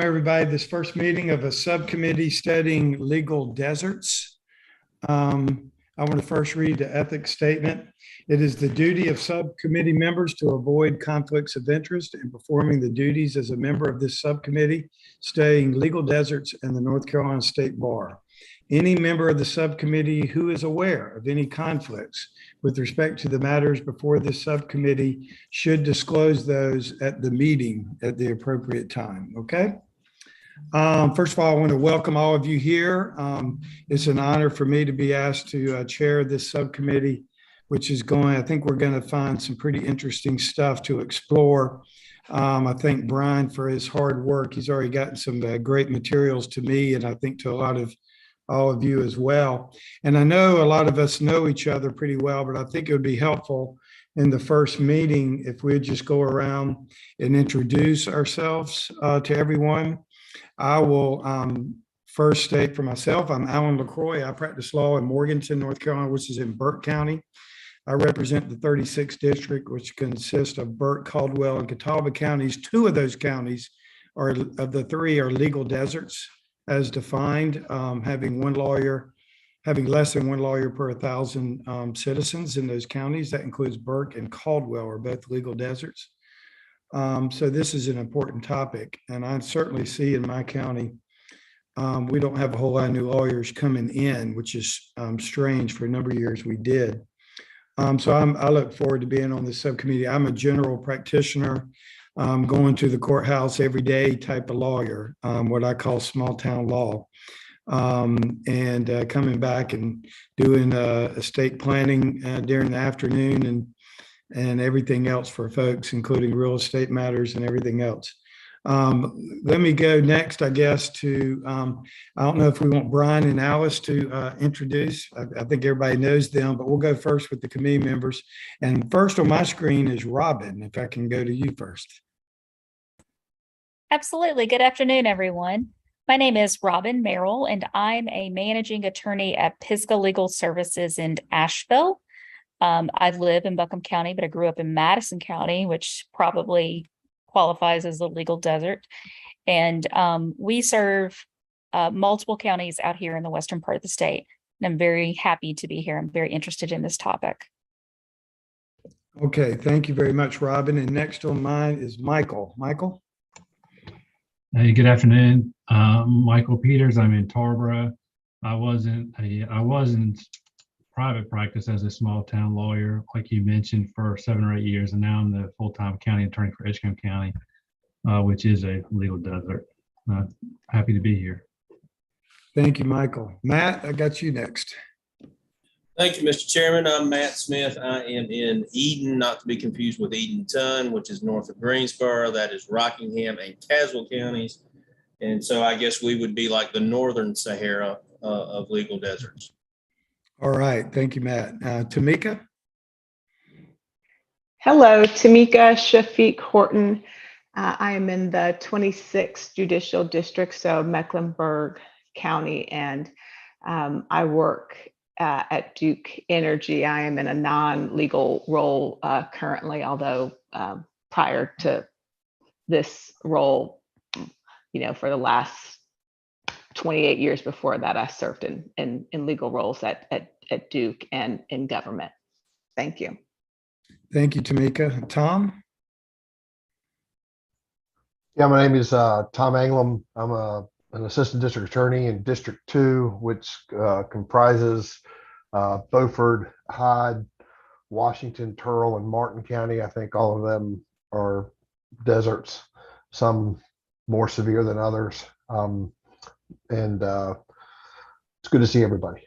Everybody, this first meeting of a subcommittee studying legal deserts. I want to first read the ethics statement. It is the duty of subcommittee members to avoid conflicts of interest in performing the duties as a member of this subcommittee studying legal deserts and the North Carolina State Bar. Any member of the subcommittee who is aware of any conflicts with respect to the matters before this subcommittee should disclose those at the meeting at the appropriate time. Okay. First of all, I want to welcome all of you here. It's an honor for me to be asked to chair this subcommittee, which is going, I think we're going to find some pretty interesting stuff to explore. I thank Brian for his hard work. He's already gotten some great materials to me, and I think to a lot of all of you as well. And I know a lot of us know each other pretty well, but I think it would be helpful in the first meeting if we'd just go around and introduce ourselves to everyone. I will first state for myself, I'm Alan LaCroix. I practice law in Morganton, North Carolina, which is in Burke County. I represent the 36th district, which consists of Burke, Caldwell, and Catawba counties. Two of those counties of the three are legal deserts as defined, having less than one lawyer per 1,000 citizens in those counties. That includes Burke and Caldwell are both legal deserts. So this is an important topic, and I certainly see in my county, we don't have a whole lot of new lawyers coming in, which is strange. For a number of years we did. So I look forward to being on this subcommittee. I'm a general practitioner, going to the courthouse every day type of lawyer, what I call small town law, and coming back and doing estate planning during the afternoon and everything else for folks, including real estate matters and everything else. Let me go next, I guess, to, I don't know if we want Brian and Alice to introduce. I think everybody knows them, but we'll go first with the committee members. And first on my screen is Robin, if I can go to you first. Absolutely. Good afternoon, everyone. My name is Robin Merrill, and I'm a managing attorney at Pisgah Legal Services in Asheville. I live in Buncombe County, but I grew up in Madison County, which probably qualifies as a legal desert. And we serve multiple counties out here in the western part of the state. And I'm very happy to be here. I'm very interested in this topic. Okay, thank you very much, Robin. And next on mine is Michael. Michael? Hey, good afternoon. Michael Peters. I'm in Tarboro. I was in private practice as a small town lawyer, like you mentioned, for 7 or 8 years, and now I'm the full-time county attorney for Edgecombe County, which is a legal desert. Happy to be here. Thank you, Michael. Matt, I got you next. Thank you, Mr. Chairman. I'm Matt Smith. I am in Eden, not to be confused with Edenton, which is north of Greensboro. That is Rockingham and Caswell counties. And so I guess we would be like the northern Sahara of legal deserts. All right. Thank you, Matt. Tamika? Hello, Tamika Shafiq Horton. I am in the 26th Judicial District, so Mecklenburg County, and I work at Duke Energy. I am in a non-legal role currently, although prior to this role, for the last 28 years before that, I served in legal roles at Duke and in government. Thank you. Thank you, Tamika. Tom? Yeah, my name is Tom Anglam. I'm an assistant district attorney in District 2, which comprises Beaufort, Hyde, Washington, Turl, and Martin County. I think all of them are deserts, some more severe than others. And it's good to see everybody.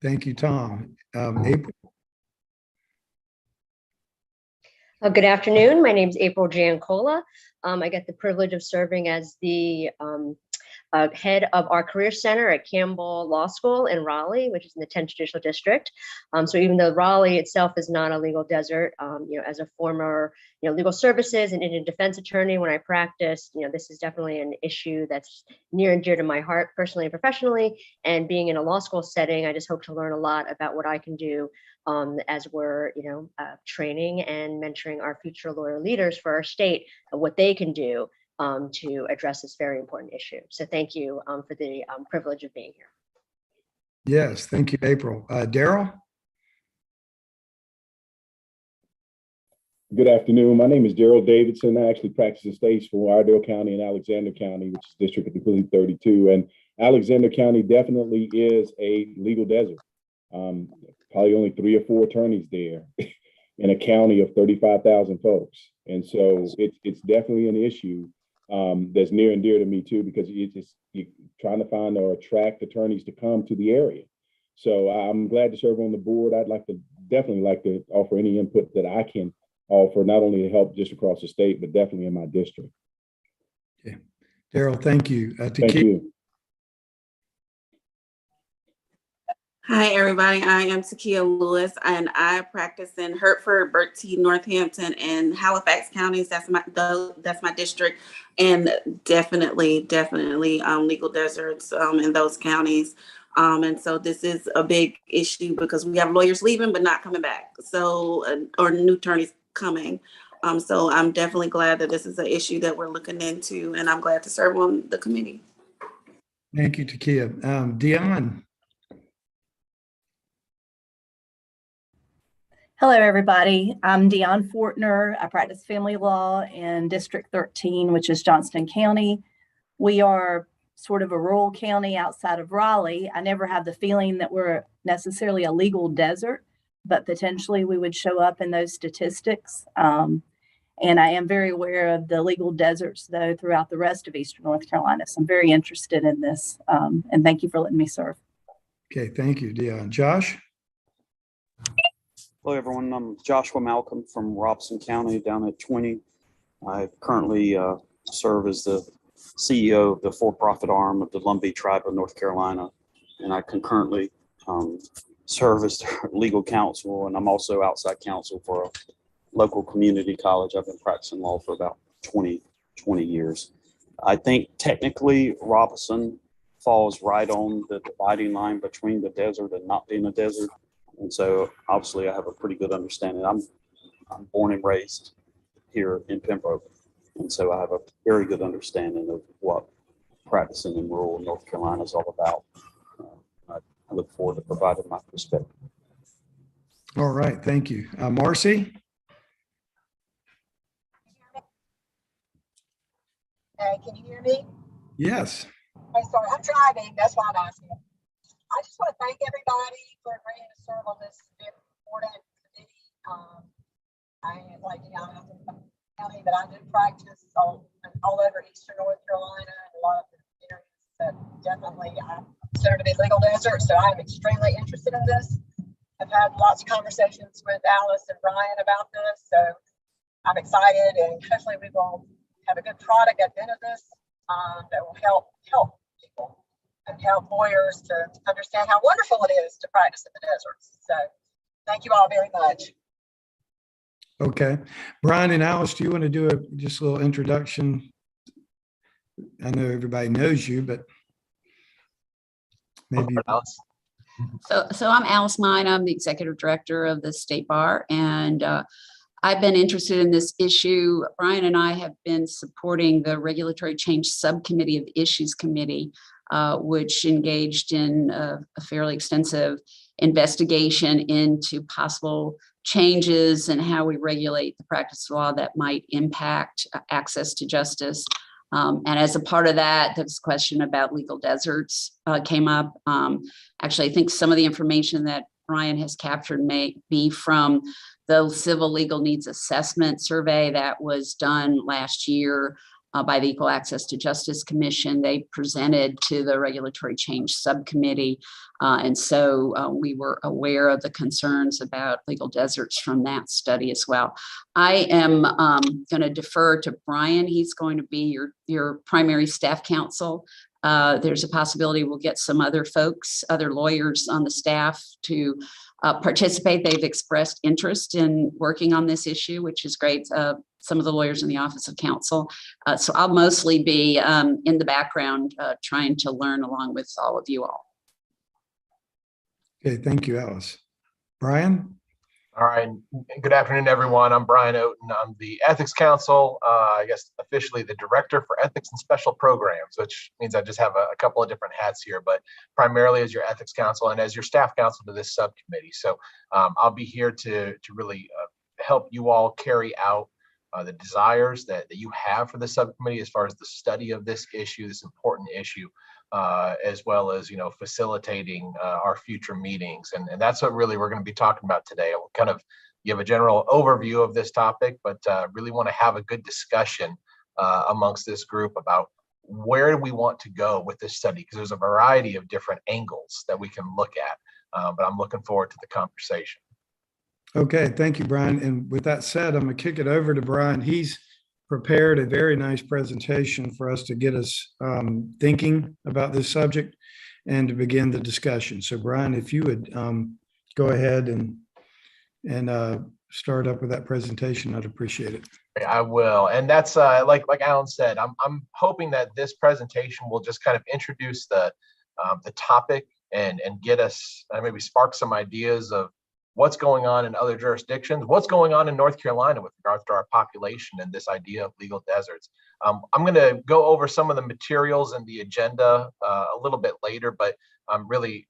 Thank you, Tom. April? Good afternoon. My name is April Giancola. I get the privilege of serving as the head of our career center at Campbell Law School in Raleigh, which is in the 10th Judicial District. So even though Raleigh itself is not a legal desert, as a former, legal services and Indian defense attorney, when I practiced, this is definitely an issue that's near and dear to my heart, personally and professionally. And being in a law school setting, I just hope to learn a lot about what I can do as we're, training and mentoring our future lawyer leaders for our state, what they can do to address this very important issue. So thank you for the privilege of being here. Yes, thank you, April. Daryl? Good afternoon. My name is Gerald Davidson. I actually practice in states for Iredell County and Alexander County, which is District of the 32. And Alexander County definitely is a legal desert. Probably only 3 or 4 attorneys there in a county of 35,000 folks. And so it's definitely an issue that's near and dear to me too, because you're trying to find or attract attorneys to come to the area. So I'm glad to serve on the board. I'd definitely like to offer any input that I can offer, not only to help just across the state, but definitely in my district. Okay. Daryl, thank you. Thank you. Hi, everybody. I am Takia Lewis, and I practice in Hertford, Bertie, Northampton, and Halifax counties. That's my district, and definitely legal deserts in those counties. And so this is a big issue because we have lawyers leaving but not coming back. So or new attorneys coming. So I'm definitely glad that this is an issue that we're looking into, and I'm glad to serve on the committee. Thank you, Takia. Dion? Hello, everybody. I'm Dion Fortner. I practice family law in District 13, which is Johnston County. We are sort of a rural county outside of Raleigh. I never have the feeling that we're necessarily a legal desert, but potentially we would show up in those statistics. And I am very aware of the legal deserts, though, throughout the rest of Eastern North Carolina. So I'm very interested in this. And thank you for letting me serve. Okay, thank you, Dion. Josh? Hello, everyone. I'm Joshua Malcolm from Robson County down at 20. I currently serve as the CEO of the for-profit arm of the Lumbee Tribe of North Carolina, and I concurrently serve as their legal counsel, and I'm also outside counsel for a local community college. I've been practicing law for about 20 years. I think technically Robson falls right on the dividing line between the desert and not being a desert. And so obviously I have a pretty good understanding. I'm born and raised here in Pembroke. And so I have a very good understanding of what practicing in rural North Carolina is all about. I look forward to providing my perspective. All right, thank you. Marcy? Hey, can you hear me? Yes. Hey, sorry, I'm driving. That's why I'm asking. I just want to thank everybody for agreeing to serve on this very important committee. I like I'm from the county, but I do practice all over Eastern North Carolina and a lot of the areas that definitely I consider to be legal deserts. So I'm extremely interested in this. I've had lots of conversations with Alice and Brian about this, so I'm excited, and hopefully we will have a good product at the end of this that will help people and help lawyers to understand how wonderful it is to practice in the deserts. So thank you all very much. Okay. Brian and Alice, do you want to do just a little introduction? I know everybody knows you, but maybe. Alice. So I'm Alice Mine. I'm the executive director of the State Bar, and I've been interested in this issue. Brian and I have been supporting the Regulatory Change Subcommittee of the Issues Committee, which engaged in a fairly extensive investigation into possible changes and how we regulate the practice of law that might impact access to justice. And as a part of that, this question about legal deserts came up. Actually, I think some of the information that Brian has captured may be from the Civil Legal Needs Assessment Survey that was done last year by the Equal Access to Justice Commission. They presented to the Regulatory Change Subcommittee. And so we were aware of the concerns about legal deserts from that study as well. I am going to defer to Brian. He's going to be your primary staff counsel. There's a possibility we'll get some other folks, other lawyers on the staff to participate. They've expressed interest in working on this issue, which is great. Some of the lawyers in the Office of Counsel. So I'll mostly be in the background trying to learn along with all of you all. Okay, thank you, Alice. Brian? All right. Good afternoon, everyone. I'm Brian Oaten. I'm the Ethics Council, I guess officially the Director for Ethics and Special Programs, which means I just have a couple of different hats here, but primarily as your Ethics Council and as your staff counsel to this subcommittee. So I'll be here to really help you all carry out the desires that you have for the subcommittee as far as the study of this issue, this important issue, as well as, facilitating our future meetings. And that's what really we're going to be talking about today. I'll kind of give a general overview of this topic, but really want to have a good discussion amongst this group about where do we want to go with this study, because there's a variety of different angles that we can look at, but I'm looking forward to the conversation. Okay, thank you, Brian. And with that said, I'm going to kick it over to Brian. He's prepared a very nice presentation for us to get us thinking about this subject and to begin the discussion. So Brian, if you would go ahead and start up with that presentation, I'd appreciate it. I will. And that's like Alan said, I'm hoping that this presentation will just kind of introduce the topic and get us maybe spark some ideas of what's going on in other jurisdictions, what's going on in North Carolina with regards to our population and this idea of legal deserts. I'm going to go over some of the materials in the agenda a little bit later, but really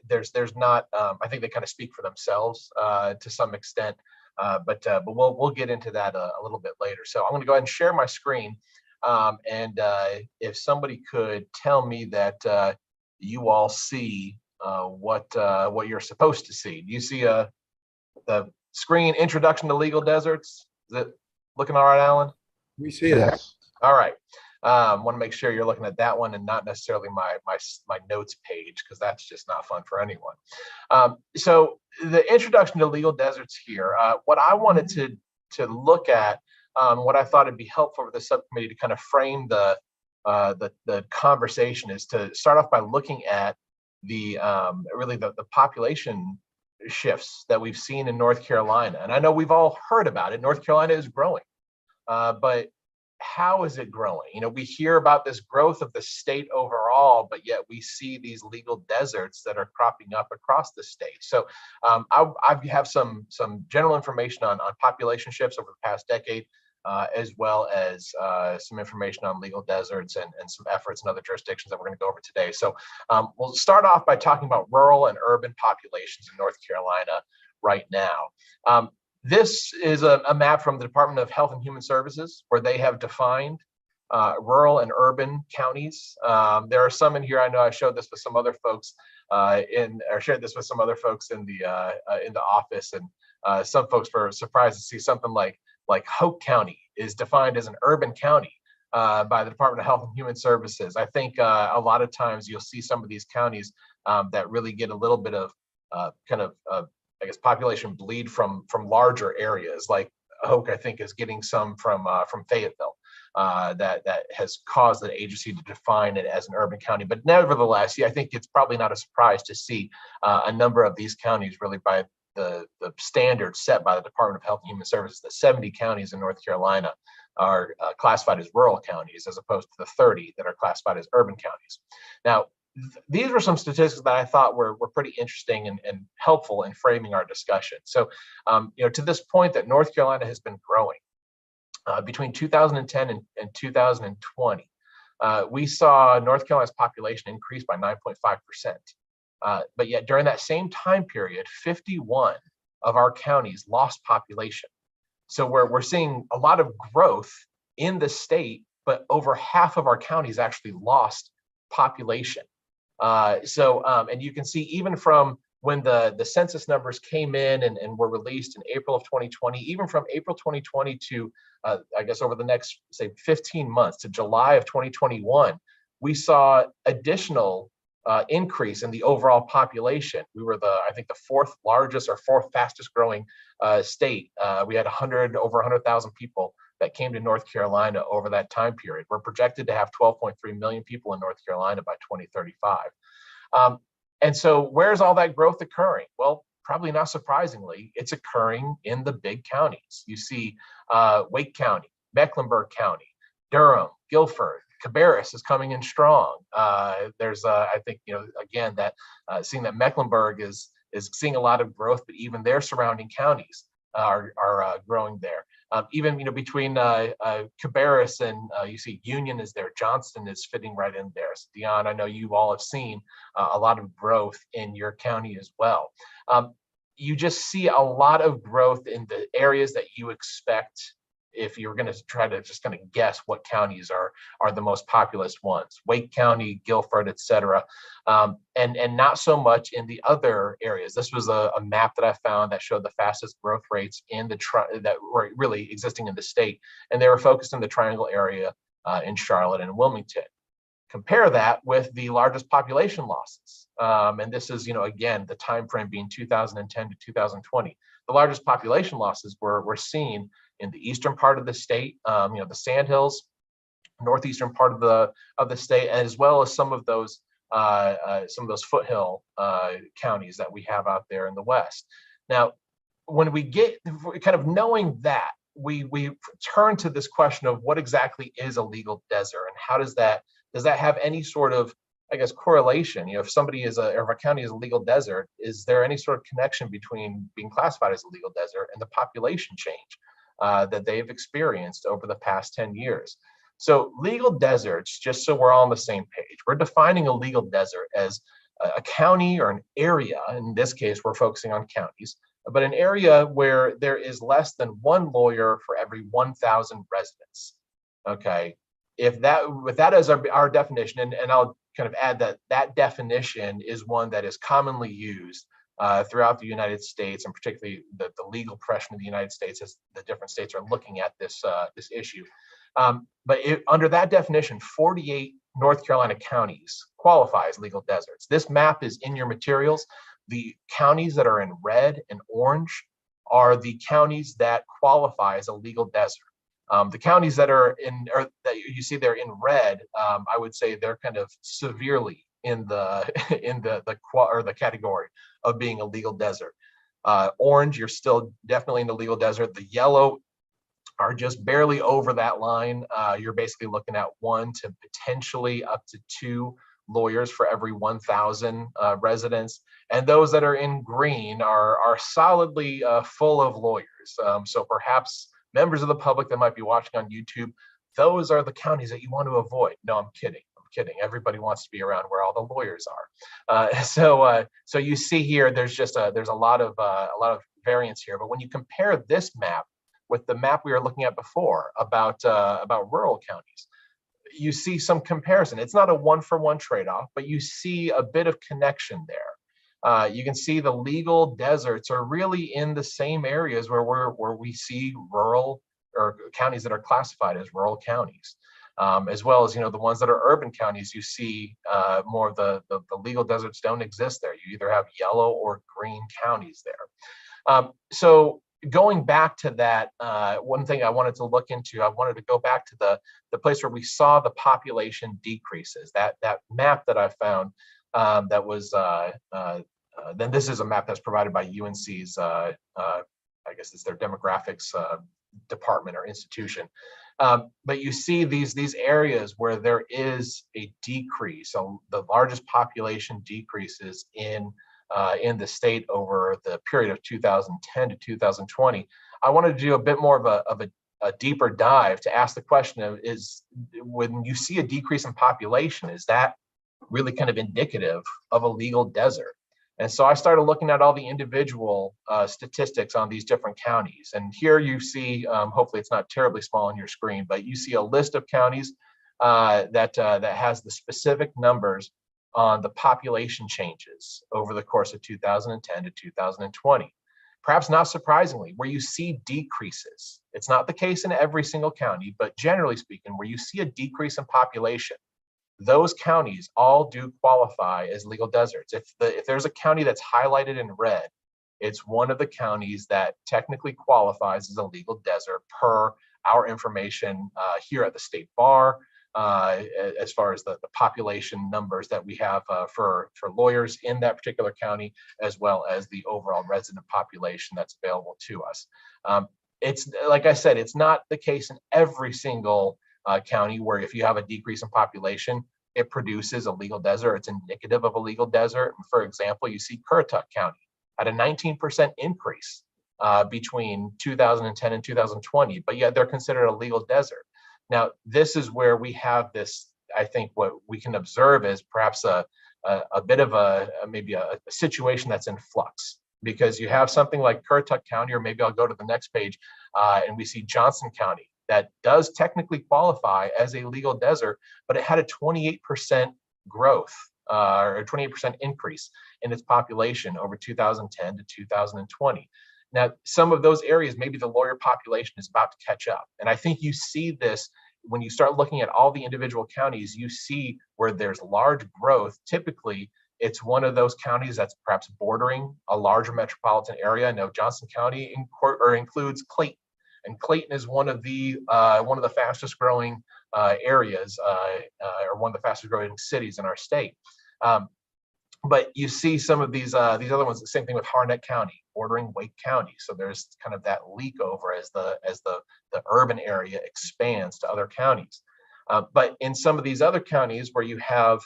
there's not, I think they kind of speak for themselves to some extent, but we'll get into that a little bit later. So I'm going to go ahead and share my screen. And if somebody could tell me that you all see what you're supposed to see. Do you see the screen Introduction to Legal Deserts? Is it looking all right, Alan? We see it. Yes. All right. Want to make sure you're looking at that one and not necessarily my notes page, because that's just not fun for anyone. So the Introduction to Legal Deserts here, what I wanted to look at, what I thought it'd be helpful for the subcommittee to kind of frame the conversation is to start off by looking at really the population shifts that we've seen in North Carolina. And I know we've all heard about it. North Carolina is growing, but how is it growing? We hear about this growth of the state overall, but yet we see these legal deserts that are cropping up across the state. So I have some general information on population shifts over the past decade, as well as some information on legal deserts and some efforts in other jurisdictions that we're going to go over today. So we'll start off by talking about rural and urban populations in North Carolina right now. This is a map from the Department of Health and Human Services, where they have defined rural and urban counties. There are some in here. I know I showed this with some other folks shared this with some other folks in the office, and some folks were surprised to see something like Hoke County is defined as an urban county by the Department of Health and Human Services. I think a lot of times you'll see some of these counties that really get a little bit of I guess population bleed from larger areas. Like Hoke, I think, is getting some from Fayetteville that has caused the agency to define it as an urban county. But nevertheless, yeah, I think it's probably not a surprise to see a number of these counties really by the standards set by the Department of Health and Human Services. The 70 counties in North Carolina are classified as rural counties, as opposed to the 30 that are classified as urban counties. Now, these were some statistics that I thought were pretty interesting and helpful in framing our discussion. So, to this point that North Carolina has been growing between 2010 and 2020, we saw North Carolina's population increase by 9.5%. But yet during that same time period, 51 of our counties lost population. So we're seeing a lot of growth in the state, but over half of our counties actually lost population. And you can see even from when the census numbers came in and were released in April of 2020, even from April 2020 to I guess over the next, say, 15 months to July of 2021, we saw additional increase in the overall population. We were I think the fourth largest or fourth fastest growing state. We had over 100,000 people that came to North Carolina over that time period. We're projected to have 12.3 million people in North Carolina by 2035. And so where's all that growth occurring? Well, probably not surprisingly, it's occurring in the big counties. You see Wake County, Mecklenburg County, Durham, Guilford, Cabarrus is coming in strong. There's, I think, again, that seeing that Mecklenburg is is seeing a lot of growth, but even their surrounding counties are growing there. Even between Cabarrus and you see Union is there, Johnston is fitting right in there. So Dion, I know you all have seen a lot of growth in your county as well. You just see a lot of growth in the areas that you expect if you're going to try to just kind of guess what counties are the most populous ones. Wake County, Guilford, etc. And not so much in the other areas. This was a map that I found that showed the fastest growth rates in that were really existing in the state, and they were focused in the Triangle area in Charlotte and Wilmington. Compare that with the largest population losses. And this is, again, the time frame being 2010 to 2020. The largest population losses were seen in the eastern part of the state, the Sandhills, northeastern part of the state, as well as some of those foothill counties that we have out there in the west. Now, when we get kind of knowing that, we turn to this question of what exactly is a legal desert, and how does that have any sort of, I guess, correlation? If somebody or if a county is a legal desert, is there any sort of connection between being classified as a legal desert and the population change that they've experienced over the past 10 years? So legal deserts, just so we're all on the same page, we're defining a legal desert as a county or an area. In this case, we're focusing on counties, but an area where there is less than one lawyer for every 1,000 residents. Okay. With that as our definition, and I'll kind of add that definition is one that is commonly used throughout the United States, and particularly the legal profession of the United States as the different states are looking at this issue. But under that definition, 48 North Carolina counties qualify as legal deserts. This map is in your materials. The counties that are in red and orange are the counties that qualify as a legal desert. The counties that are or that you see there in red, I would say they're kind of severely in the category of being a legal desert. Orange, you're still definitely in the legal desert. The yellow are just barely over that line. You're basically looking at 1 to potentially up to 2 lawyers for every 1,000 residents, and those that are in green are solidly full of lawyers. So perhaps members of the public that might be watching on YouTube, those are the counties that you want to avoid. No, I'm kidding. Everybody wants to be around where all the lawyers are. So you see here, there's a lot of variance here. But when you compare this map with the map we were looking at before about rural counties, you see some comparison. It's not a one-for-one trade-off, but you see a bit of connection there. You can see the legal deserts are really in the same areas where we see rural or counties that are classified as rural counties, as well as the ones that are urban counties. You see more of the legal deserts don't exist there. You either have yellow or green counties there. So going back to that, one thing I wanted to look into, I wanted to go back to the place where we saw the population decreases. That map that I found that was then this is a map that's provided by UNC's I guess it's their demographics department or institution. But you see these areas where there is a decrease. So the largest population decreases in the state over the period of 2010 to 2020. I wanted to do a bit more of a deeper dive to ask the question of, is when you see a decrease in population, is that really kind of indicative of a legal desert? And so I started looking at all the individual statistics on these different counties. And here you see, hopefully it's not terribly small on your screen, but you see a list of counties that has the specific numbers on the population changes over the course of 2010 to 2020. Perhaps not surprisingly, where you see decreases, it's not the case in every single county, but generally speaking, where you see a decrease in population, those counties all do qualify as legal deserts. If there's a county that's highlighted in red, it's one of the counties that technically qualifies as a legal desert per our information here at the state bar, as far as the population numbers that we have for lawyers in that particular county, as well as the overall resident population that's available to us. It's like I said, it's not the case in every single county where if you have a decrease in population, it produces a legal desert. It's indicative of a legal desert. For example, you see Currituck County had a 19% increase between 2010 and 2020, but yet they're considered a legal desert. Now, this is where we have this, I think what we can observe is perhaps a bit of maybe a situation that's in flux, because you have something like Currituck County, or maybe I'll go to the next page, and we see Johnson County that does technically qualify as a legal desert, but it had a 28% growth or 28% increase in its population over 2010 to 2020. Now, some of those areas, maybe the lawyer population is about to catch up. And I think you see this when you start looking at all the individual counties, you see where there's large growth. Typically, it's one of those counties that's perhaps bordering a larger metropolitan area. I know Johnson County includes Clayton, and Clayton is one of the fastest growing areas, or one of the fastest growing cities in our state. But you see some of these other ones. The same thing with Harnett County, bordering Wake County. So there's kind of that leak over as the urban area expands to other counties. But in some of these other counties where you have,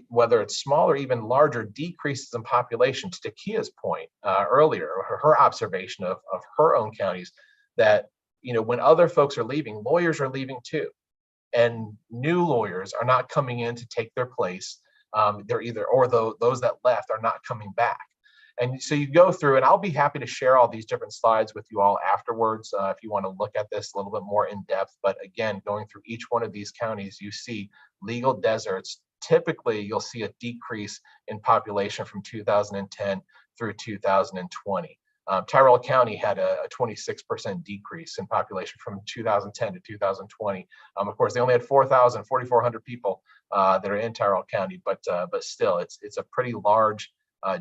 whether it's small or even larger decreases in population, to Kia's point earlier, her observation of her own counties, that when other folks are leaving, lawyers are leaving too, and new lawyers are not coming in to take their place. They're either, or those that left are not coming back. And so you go through, and I'll be happy to share all these different slides with you all afterwards if you want to look at this a little bit more in depth. But again, going through each one of these counties, you see legal deserts. Typically, you'll see a decrease in population from 2010 through 2020. Tyrrell County had a 26% decrease in population from 2010 to 2020. Of course, they only had 4,400 people that are in Tyrrell County, but still, it's a pretty large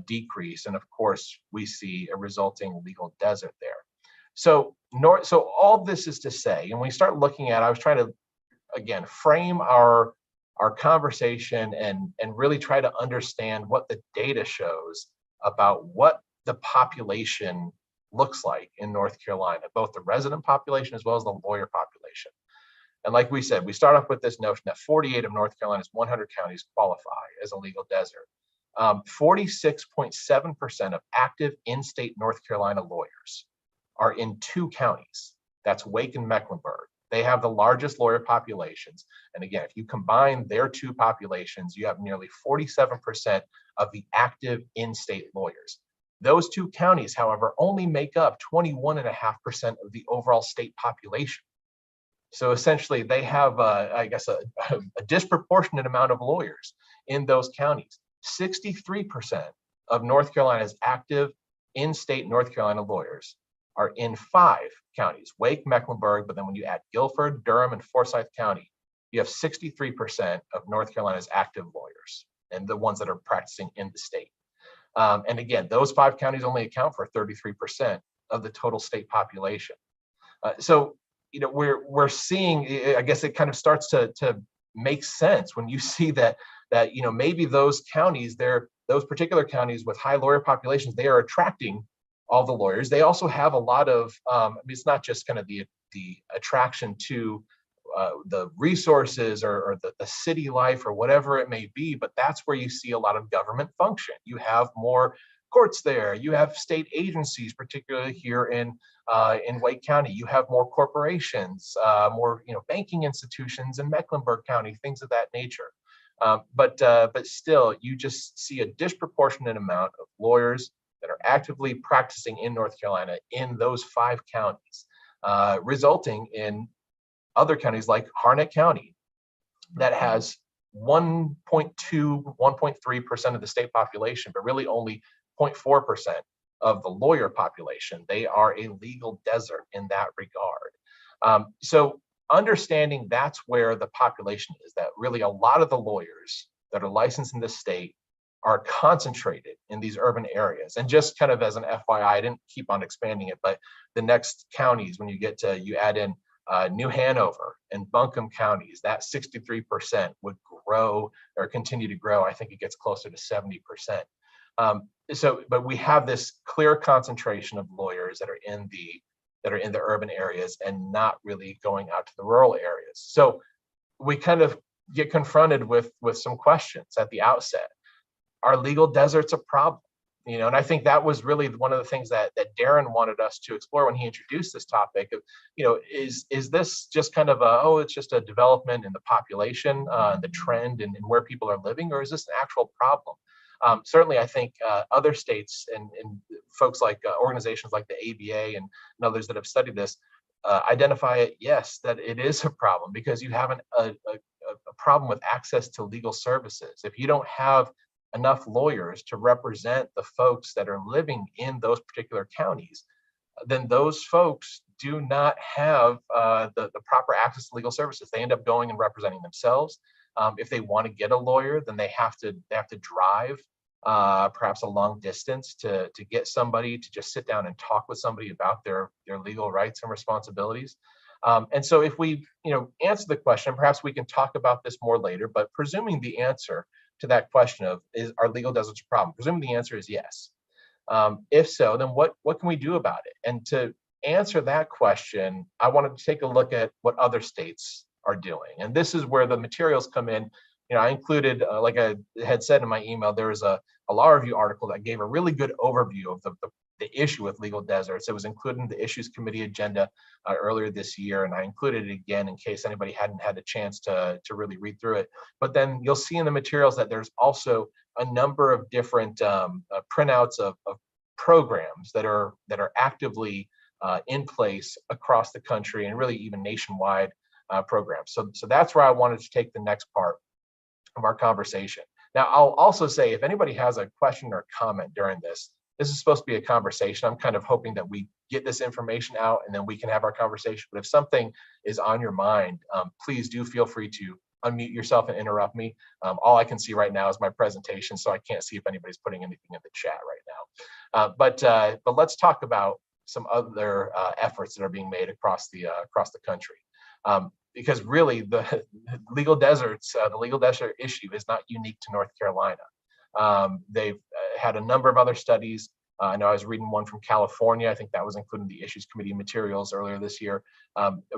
decrease. And of course, we see a resulting legal desert there. So all this is to say, and when we start looking at, I was trying to, again, frame our conversation and really try to understand what the data shows about what the population looks like in North Carolina, both the resident population as well as the lawyer population. And like we said, we start off with this notion that 48 of North Carolina's 100 counties qualify as a legal desert. 46.7% of active in-state North Carolina lawyers are in 2 counties. That's Wake and Mecklenburg. They have the largest lawyer populations. And again, if you combine their 2 populations, you have nearly 47% of the active in-state lawyers. Those 2 counties, however, only make up 21.5% of the overall state population. So essentially, they have, I guess, a disproportionate amount of lawyers in those counties. 63% of North Carolina's active in-state North Carolina lawyers are in 5 counties, Wake, Mecklenburg, but then when you add Guilford, Durham, and Forsyth County, you have 63% of North Carolina's active lawyers and the ones that are practicing in the state. And again, those 5 counties only account for 33% of the total state population. So, we're seeing, I guess it kind of starts to make sense when you see that maybe those counties, those particular counties with high lawyer populations, they are attracting all the lawyers. They also have a lot of, it's not just kind of the attraction to the resources or the city life or whatever it may be, but that's where you see a lot of government function. You have more courts there. You have state agencies, particularly here in Wake County. You have more corporations, more banking institutions in Mecklenburg County, things of that nature. But still, you just see a disproportionate amount of lawyers that are actively practicing in North Carolina in those 5 counties, resulting in other counties like Harnett County that has 1.2, 1.3% of the state population, but really only 0.4% of the lawyer population. They are a legal desert in that regard. So understanding that's where the population is, that really a lot of the lawyers that are licensed in the state are concentrated in these urban areas. And just kind of as an FYI, I didn't keep on expanding it, but the next counties, when you add in New Hanover and Buncombe counties, that 63% would grow or continue to grow. I think it gets closer to 70%. But we have this clear concentration of lawyers that are in the urban areas and not really going out to the rural areas. So we kind of get confronted with some questions at the outset. Are legal deserts a problem? And I think that was really one of the things that Darren wanted us to explore when he introduced this topic of, is this just kind of it's just a development in the population, the trend and where people are living, or is this an actual problem? Certainly, I think other states and folks like organizations like the ABA and others that have studied this identify it, yes, that it is a problem because you have a problem with access to legal services. If you don't have enough lawyers to represent the folks that are living in those particular counties, then those folks do not have the proper access to legal services. They end up going and representing themselves. If they want to get a lawyer, then they have to drive perhaps a long distance to get somebody to just sit down and talk with somebody about their legal rights and responsibilities. And so if we answer the question, perhaps we can talk about this more later, but presuming the answer to that question of are legal deserts a problem? Presuming the answer is yes. If so, then what can we do about it? And to answer that question, I wanted to take a look at what other states are doing. And this is where the materials come in. I included, like I had said in my email, there was a law review article that gave a really good overview of the issue with legal deserts. It was included in the Issues Committee agenda earlier this year, and I included it again in case anybody hadn't had a chance to really read through it. But then you'll see in the materials that there's also a number of different printouts of programs that are actively in place across the country and really even nationwide programs. So that's where I wanted to take the next part of our conversation. Now, I'll also say if anybody has a question or comment during this is supposed to be a conversation. I'm kind of hoping that we get this information out and then we can have our conversation. But if something is on your mind, please do feel free to unmute yourself and interrupt me. All I can see right now is my presentation, so I can't see if anybody's putting anything in the chat right now. But let's talk about some other efforts that are being made across the country. Because really the legal deserts, the legal desert issue is not unique to North Carolina. They've had a number of other studies. I know I was reading one from California. I think that was included in the Issues Committee materials earlier this year,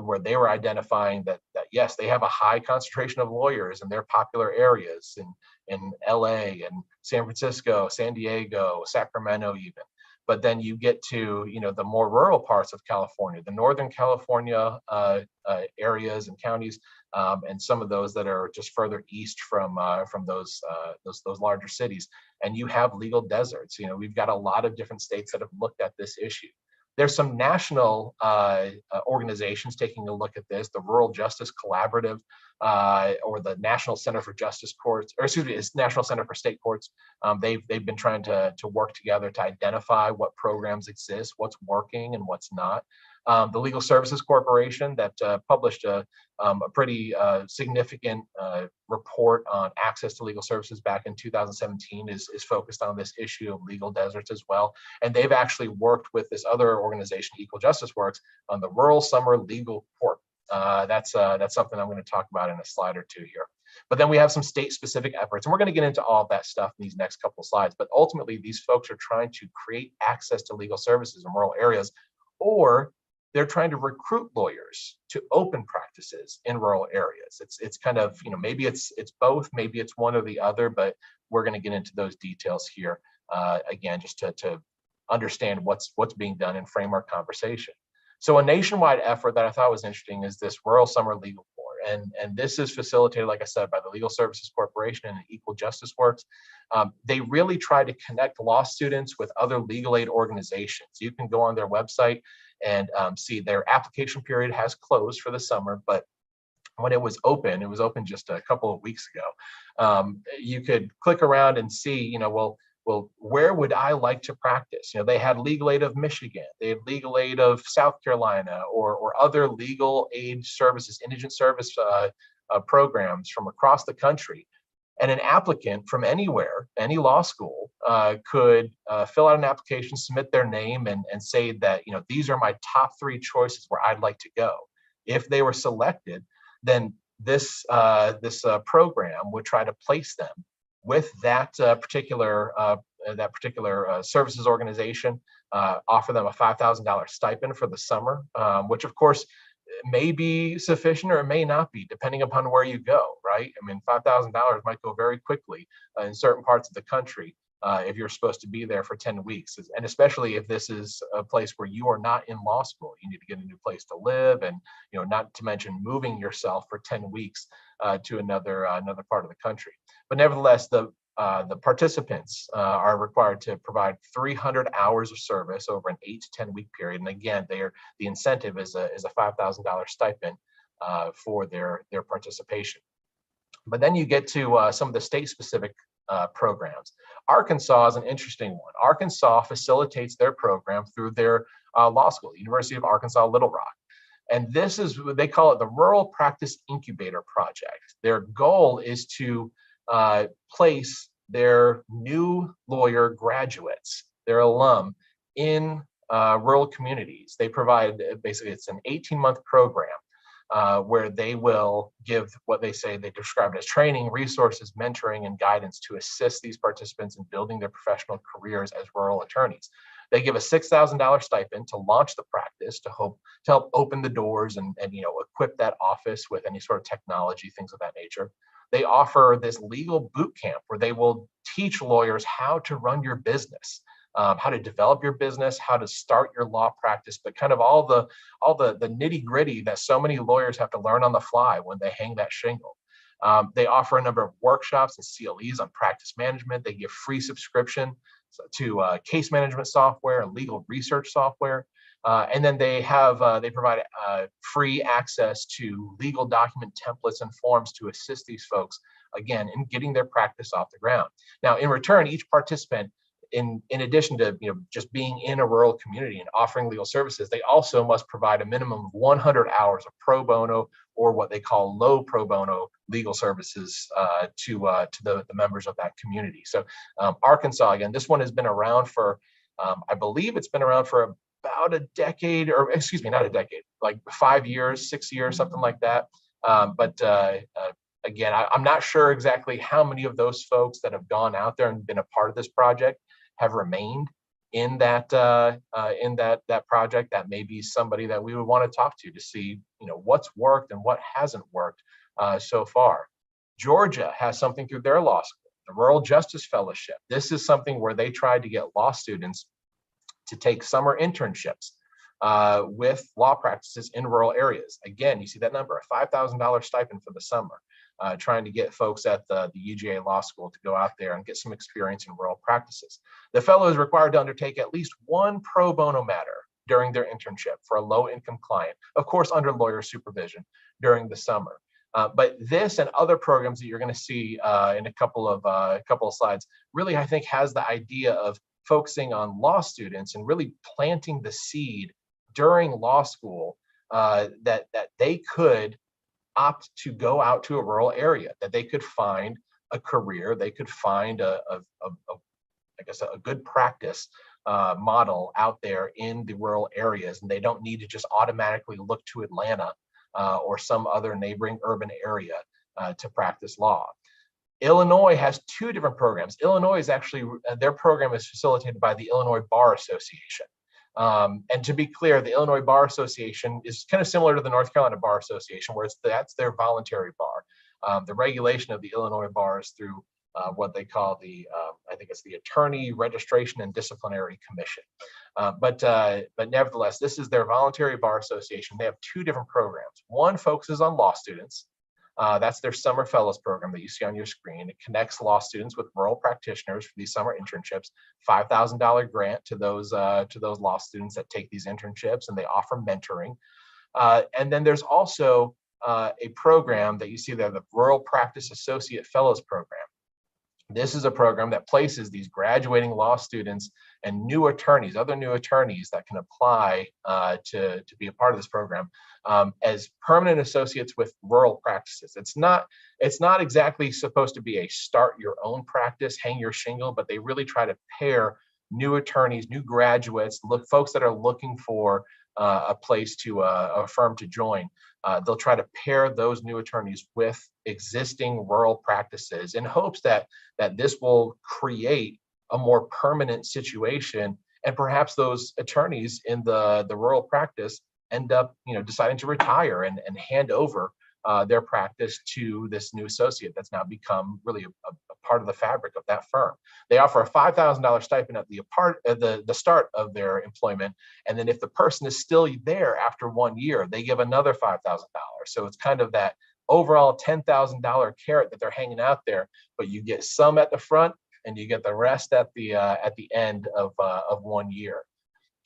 where they were identifying that yes, they have a high concentration of lawyers in their popular areas in LA and San Francisco, San Diego, Sacramento even. But then you get to the more rural parts of California, the Northern California areas and counties, and some of those that are just further east from those larger cities, and you have legal deserts. We've got a lot of different states that have looked at this issue. There's some national organizations taking a look at this, the Rural Justice Collaborative, or the National Center for Justice Courts, or excuse me, it's National Center for State Courts. They've been trying to work together to identify what programs exist, what's working and what's not. The Legal Services Corporation that published a pretty significant report on access to legal services back in 2017 is focused on this issue of legal deserts as well. And they've actually worked with this other organization, Equal Justice Works, on the Rural Summer Legal Court. That's something I'm going to talk about in a slide or two here. But then we have some state-specific efforts, and we're going to get into all of that stuff in these next couple of slides. But ultimately, these folks are trying to create access to legal services in rural areas, or they're trying to recruit lawyers to open practices in rural areas. It's kind of, maybe it's both, maybe it's one or the other, but we're going to get into those details here again, just to understand what's being done and frame our conversation. So a nationwide effort that I thought was interesting is this Rural Summer Legal Corps. And this is facilitated, like I said, by the Legal Services Corporation and Equal Justice Works. They really try to connect law students with other legal aid organizations. You can go on their website and see their application period has closed for the summer, but when it was open just a couple of weeks ago. You could click around and see, well, where would I like to practice? They had legal aid of Michigan, they had legal aid of South Carolina, or other legal aid services, indigent service programs from across the country. And an applicant from anywhere, any law school, could fill out an application, submit their name, and say that, these are my top 3 choices where I'd like to go. If they were selected, then this program would try to place them with that particular services organization, offer them a $5,000 stipend for the summer, which of course may be sufficient or it may not be, depending upon where you go, right? I mean, $5,000 might go very quickly in certain parts of the country. if you're supposed to be there for 10 weeks. And especially if this is a place where you are not in law school, you need to get a new place to live, and not to mention moving yourself for 10 weeks to another part of the country. But nevertheless, the participants are required to provide 300 hours of service over an 8 to 10 week period. And again, the incentive is a $5,000 stipend for their participation. But then you get to some of the state specific programs. Arkansas is an interesting one. Arkansas facilitates their program through their law school, University of Arkansas Little Rock. And this is what they call it, the Rural Practice Incubator Project. Their goal is to place their new lawyer graduates, their alum, in rural communities. They provide, basically, it's an 18-month program where they will give what they describe as training, resources, mentoring, and guidance to assist these participants in building their professional careers as rural attorneys. They give a $6,000 stipend to launch the practice, to help open the doors and equip that office with any sort of technology, things of that nature. They offer this legal boot camp where they will teach lawyers how to run your business, how to develop your business, how to start your law practice, but kind of all the nitty gritty that so many lawyers have to learn on the fly when they hang that shingle. They offer a number of workshops and CLEs on practice management. They give free subscription to case management software and legal research software. And then they provide free access to legal document templates and forms to assist these folks, again, in getting their practice off the ground. Now, in return, each participant, in addition to just being in a rural community and offering legal services, they also must provide a minimum of 100 hours of pro bono, or what they call low pro bono, legal services to the members of that community. So Arkansas, again, this one has been around for, I believe it's been around for about a decade, or excuse me, not a decade, like 5 years, 6 years, something like that. But again, I'm not sure exactly how many of those folks that have gone out there and been a part of this project have remained in that project. That may be somebody that we would want to talk to see what's worked and what hasn't worked so far. Georgia has something through their law school, the Rural Justice Fellowship. This is something where they tried to get law students to take summer internships with law practices in rural areas. Again, you see that number, a $5,000 stipend for the summer, trying to get folks at the UGA Law School to go out there and get some experience in rural practices. The fellow is required to undertake at least one pro bono matter during their internship for a low-income client, of course, under lawyer supervision during the summer. But this and other programs that you're going to see in a couple of slides really, I think, has the idea of focusing on law students and really planting the seed during law school that they could opt to go out to a rural area, that they could find a career, they could find a good practice model out there in the rural areas, and they don't need to just automatically look to Atlanta or some other neighboring urban area to practice law. Illinois has two different programs. Illinois is actually, their program is facilitated by the Illinois Bar Association. And to be clear, the Illinois Bar Association is kind of similar to the North Carolina Bar Association, where that's their voluntary bar. The regulation of the Illinois bar is through what they call I think it's the Attorney Registration and Disciplinary Commission. But nevertheless, this is their voluntary bar association. They have two different programs. One focuses on law students. That's their Summer Fellows program that you see on your screen. It connects law students with rural practitioners for these summer internships. $5,000 grant to those law students that take these internships, and they offer mentoring. And then there's also a program that you see there, the Rural Practice Associate Fellows Program. This is a program that places these graduating law students and new attorneys, other new attorneys that can apply to be a part of this program as permanent associates with rural practices. It's not exactly supposed to be a start your own practice, hang your shingle, but they really try to pair new attorneys, new graduates, folks that are looking for a place a firm to join. They'll try to pair those new attorneys with existing rural practices in hopes that this will create a more permanent situation, and perhaps those attorneys in the rural practice end up deciding to retire and hand over their practice to this new associate that's now become really a part of the fabric of that firm. They offer a $5,000 stipend at the start of their employment. And then if the person is still there after 1 year, they give another $5,000. So it's kind of that overall $10,000 carrot that they're hanging out there, but you get some at the front and you get the rest at the end of 1 year.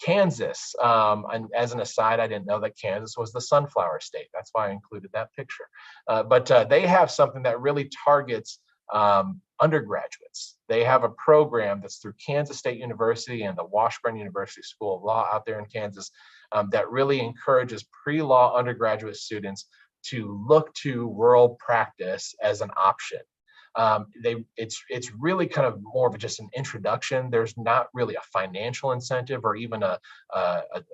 Kansas, and as an aside, I didn't know that Kansas was the sunflower state. That's why I included that picture. But they have something that really targets undergraduates. They have a program that's through Kansas State University and the Washburn University School of Law out there in Kansas that really encourages pre-law undergraduate students to look to rural practice as an option. It's really kind of more of just an introduction. There's not really a financial incentive or even a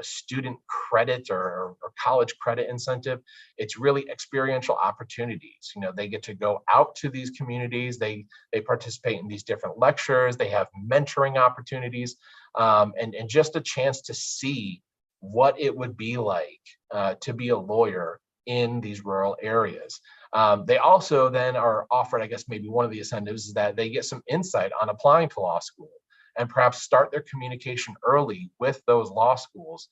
student credit or college credit incentive. It's really experiential opportunities. You know, they get to go out to these communities. They participate in these different lectures. They have mentoring opportunities and just a chance to see what it would be like to be a lawyer in these rural areas. They also then are offered, I guess maybe one of the incentives is that they get some insight on applying to law school and perhaps start their communication early with those law schools,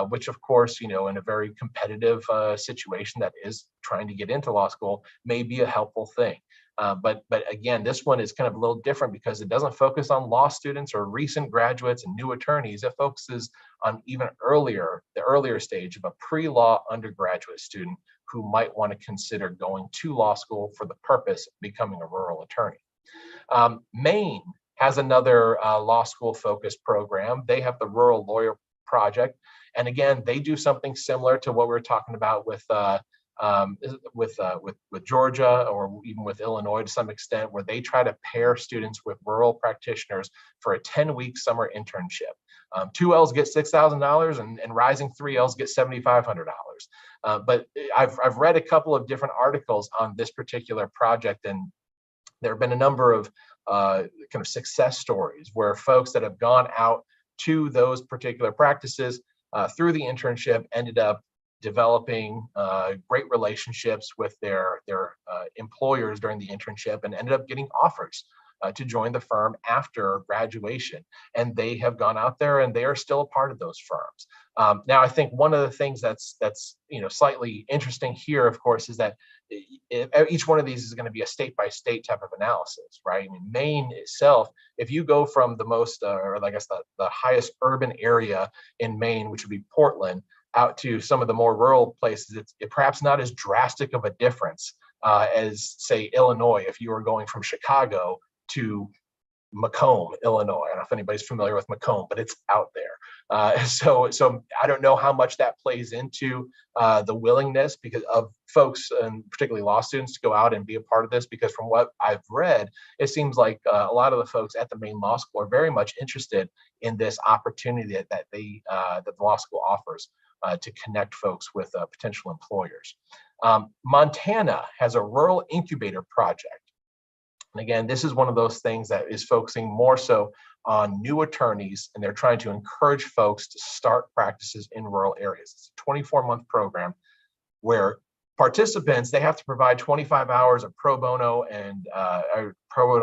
which of course, you know, in a very competitive situation that is trying to get into law school may be a helpful thing. But again, this one is kind of a little different because it doesn't focus on law students or recent graduates and new attorneys. It focuses on even the earlier stage of a pre-law undergraduate student who might want to consider going to law school for the purpose of becoming a rural attorney. Maine has another law school focused program. They have the Rural Lawyer Project. And again, they do something similar to what we were talking about with Georgia or even with Illinois to some extent, where they try to pair students with rural practitioners for a 10-week summer internship. 2 Ls get $6,000 and rising 3 Ls get $7,500. But I've read a couple of different articles on this particular project, and there have been a number of kind of success stories where folks that have gone out to those particular practices through the internship ended up developing great relationships with their employers during the internship and ended up getting offers to join the firm after graduation. And they have gone out there and they are still a part of those firms. Now, I think one of the things that's slightly interesting here, of course, is that each one of these is going to be a state-by-state type of analysis, right? I mean, Maine itself, if you go from the most, or I guess the highest urban area in Maine, which would be Portland, out to some of the more rural places, it's perhaps not as drastic of a difference as, say, Illinois, if you were going from Chicago to Macomb, Illinois. I don't know if anybody's familiar with Macomb, but it's out there. So I don't know how much that plays into the willingness because of folks, and particularly law students, to go out and be a part of this, because from what I've read, it seems like a lot of the folks at the Maine Law School are very much interested in this opportunity that the law school offers to connect folks with potential employers. Montana has a rural incubator project. And again, this is one of those things that is focusing more so on new attorneys, and they're trying to encourage folks to start practices in rural areas. It's a 24-month program where participants, they have to provide 25 hours of pro bono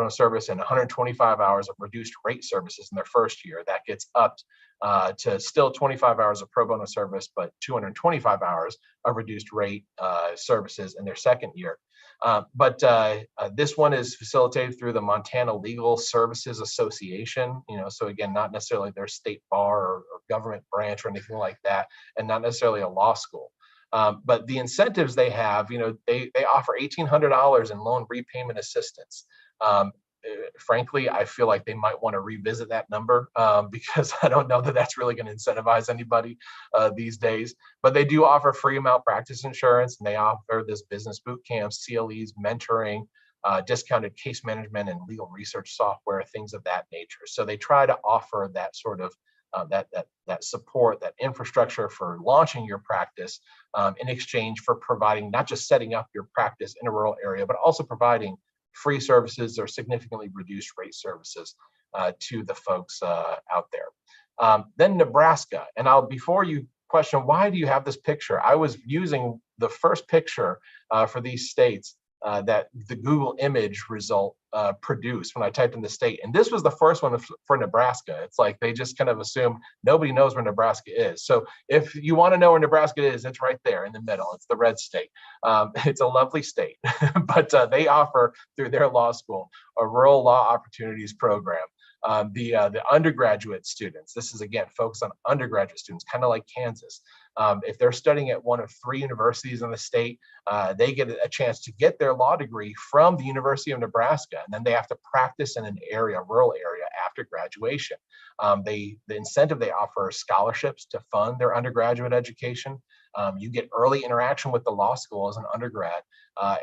service and 125 hours of reduced rate services in their first year. That gets upped to still 25 hours of pro bono service, but 225 hours of reduced rate services in their second year. But this one is facilitated through the Montana Legal Services Association, so again, not necessarily their state bar or government branch or anything like that, and not necessarily a law school. But the incentives they have, they offer $1,800 in loan repayment assistance. Frankly, I feel like they might want to revisit that number because I don't know that that's really going to incentivize anybody these days. But they do offer free malpractice insurance, and they offer this business boot camps, CLEs, mentoring, discounted case management, and legal research software, things of that nature. So they try to offer that sort of that support, that infrastructure for launching your practice in exchange for providing, not just setting up your practice in a rural area, but also providing free services or significantly reduced rate services to the folks out there. Then Nebraska, and before you question why do you have this picture, I was using the first picture for these states that the Google image result produced when I typed in the state. And this was the first one for Nebraska. It's like they just kind of assume nobody knows where Nebraska is. So if you want to know where Nebraska is, it's right there in the middle. It's the red state. It's a lovely state, but they offer through their law school a rural law opportunities program. The undergraduate students, this is again focused on undergraduate students, kind of like Kansas. If they're studying at one of 3 universities in the state, they get a chance to get their law degree from the University of Nebraska, and then they have to practice in an area, rural area, after graduation. The incentive they offer is scholarships to fund their undergraduate education. You get early interaction with the law school as an undergrad,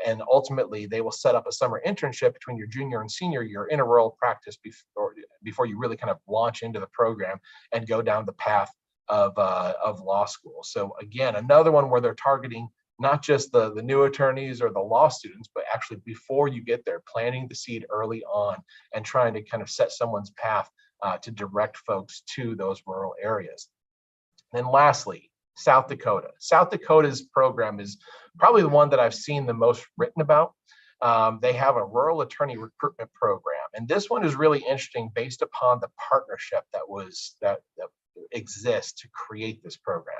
and ultimately they will set up a summer internship between your junior and senior year in a rural practice before you really kind of launch into the program and go down the path of law school. So again, another one where they're targeting not just the new attorneys or the law students, but actually before you get there, planting the seed early on and trying to kind of set someone's path to direct folks to those rural areas. And then lastly, South Dakota. South Dakota's program is probably the one that I've seen the most written about. They have a rural attorney recruitment program, and this one is really interesting based upon the partnership that exists to create this program.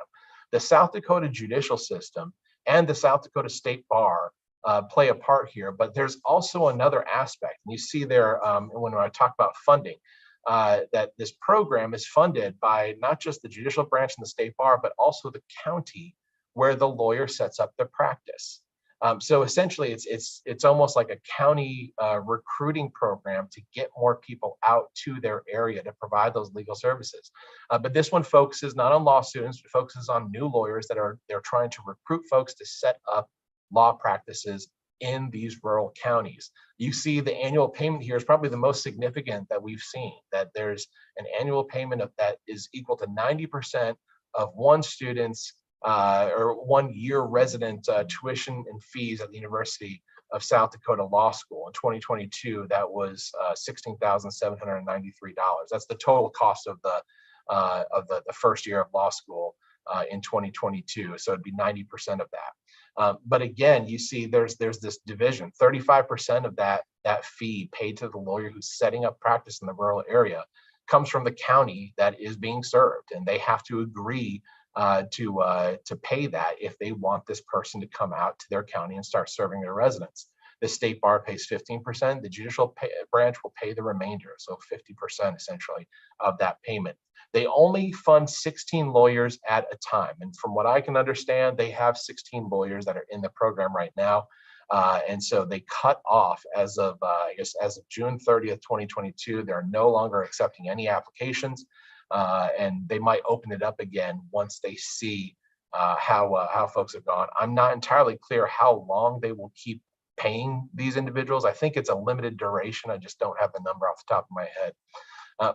The South Dakota judicial system and the South Dakota State Bar play a part here, but there's also another aspect. And you see there when I talk about funding, that this program is funded by not just the judicial branch and the state bar, but also the county where the lawyer sets up the practice. So essentially, it's almost like a county recruiting program to get more people out to their area to provide those legal services. But this one focuses not on law students, it focuses on new lawyers they're trying to recruit folks to set up law practices in these rural counties. You see the annual payment here is probably the most significant that we've seen, that there's an annual payment that is equal to 90% of one student's or 1 year resident tuition and fees at the University of South Dakota Law School. In 2022, that was $16,793. That's the total cost of the first year of law school in 2022. So it'd be 90% of that. But again, you see there's this division. 35% of that fee paid to the lawyer who's setting up practice in the rural area comes from the county that is being served, and they have to agree to pay that if they want this person to come out to their county and start serving their residents. The state bar pays 15%. The judicial branch will pay the remainder, so 50% essentially of that payment. They only fund 16 lawyers at a time, and from what I can understand, they have 16 lawyers that are in the program right now. And so they cut off as of June 30th, 2022. They're no longer accepting any applications. And they might open it up again once they see how folks have gone. I'm not entirely clear how long they will keep paying these individuals. I think it's a limited duration. I just don't have the number off the top of my head.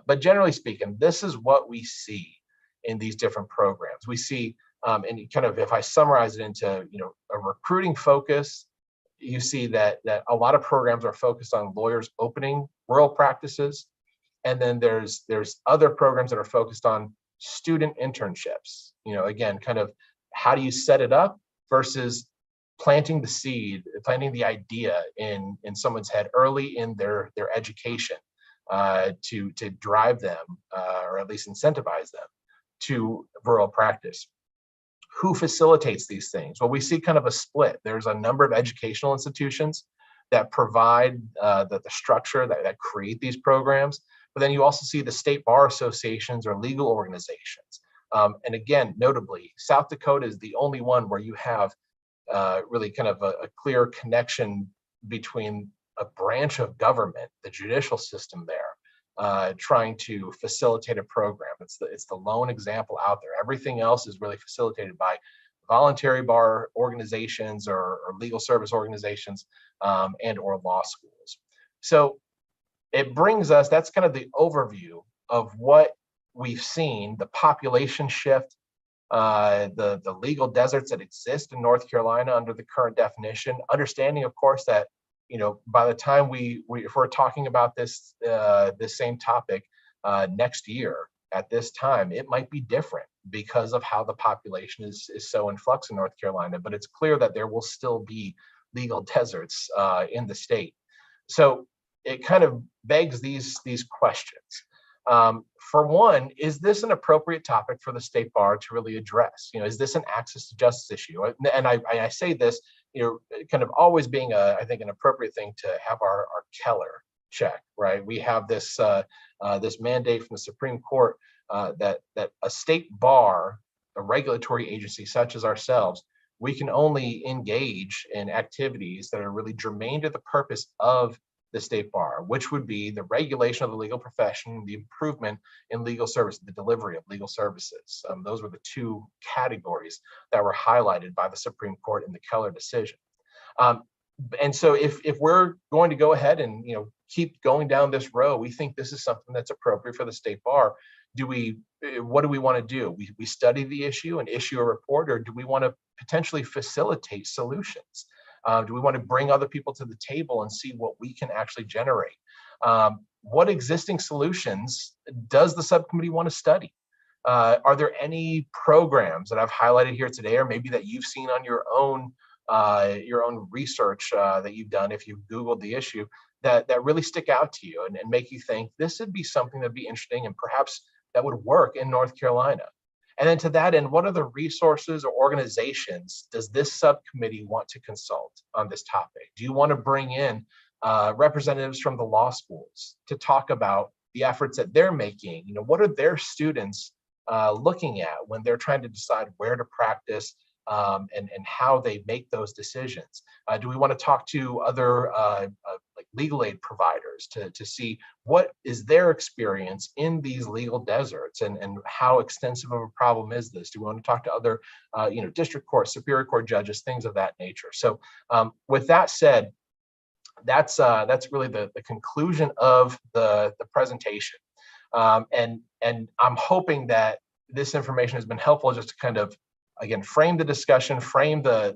But generally speaking, this is what we see in these different programs. We see, and kind of if I summarize it into a recruiting focus, you see that a lot of programs are focused on lawyers opening rural practices. And then there's other programs that are focused on student internships. Again, kind of how do you set it up versus planting the seed, planting the idea in someone's head early in their education to drive them or at least incentivize them to rural practice. Who facilitates these things? Well, we see kind of a split. There's a number of educational institutions that provide the structure that create these programs. But then you also see the state bar associations or legal organizations. And again, notably, South Dakota is the only one where you have really kind of a clear connection between a branch of government, the judicial system there, trying to facilitate a program. It's the lone example out there. Everything else is really facilitated by voluntary bar organizations or legal service organizations and or law schools. So it brings us, that's kind of the overview of what we've seen, the population shift, the legal deserts that exist in North Carolina under the current definition, understanding, of course, that, by the time if we're talking about this same topic next year at this time, it might be different because of how the population is so in flux in North Carolina. But it's clear that there will still be legal deserts in the state. So it kind of begs these questions. For one, is this an appropriate topic for the state bar to really address? Is this an access to justice issue? And I say this, kind of always being I think an appropriate thing to have our Keller check, right? We have this this mandate from the Supreme Court that a state bar, a regulatory agency such as ourselves, we can only engage in activities that are really germane to the purpose of the state bar, which would be the regulation of the legal profession, the improvement in legal service, the delivery of legal services. Those were the two categories that were highlighted by the Supreme Court in the Keller decision. And so if we're going to go ahead and keep going down this road, we think this is something that's appropriate for the state bar. What do we want to do? We study the issue and issue a report, or do we want to potentially facilitate solutions? Do we want to bring other people to the table and see what we can actually generate? What existing solutions does the subcommittee want to study? Are there any programs that I've highlighted here today, or maybe that you've seen on your own research that you've done, if you've Googled the issue, that really stick out to you and make you think this would be something that'd be interesting and perhaps that would work in North Carolina? And then to that end, what other resources or organizations does this subcommittee want to consult on this topic? Do you want to bring in representatives from the law schools to talk about the efforts that they're making? What are their students looking at when they're trying to decide where to practice and how they make those decisions? Do we want to talk to other like legal aid providers to see what is their experience in these legal deserts and how extensive of a problem is this? Do we want to talk to other district court, superior court judges, things of that nature? So with that said, that's really the conclusion of the presentation. And I'm hoping that this information has been helpful just to kind of, again, frame the discussion, frame the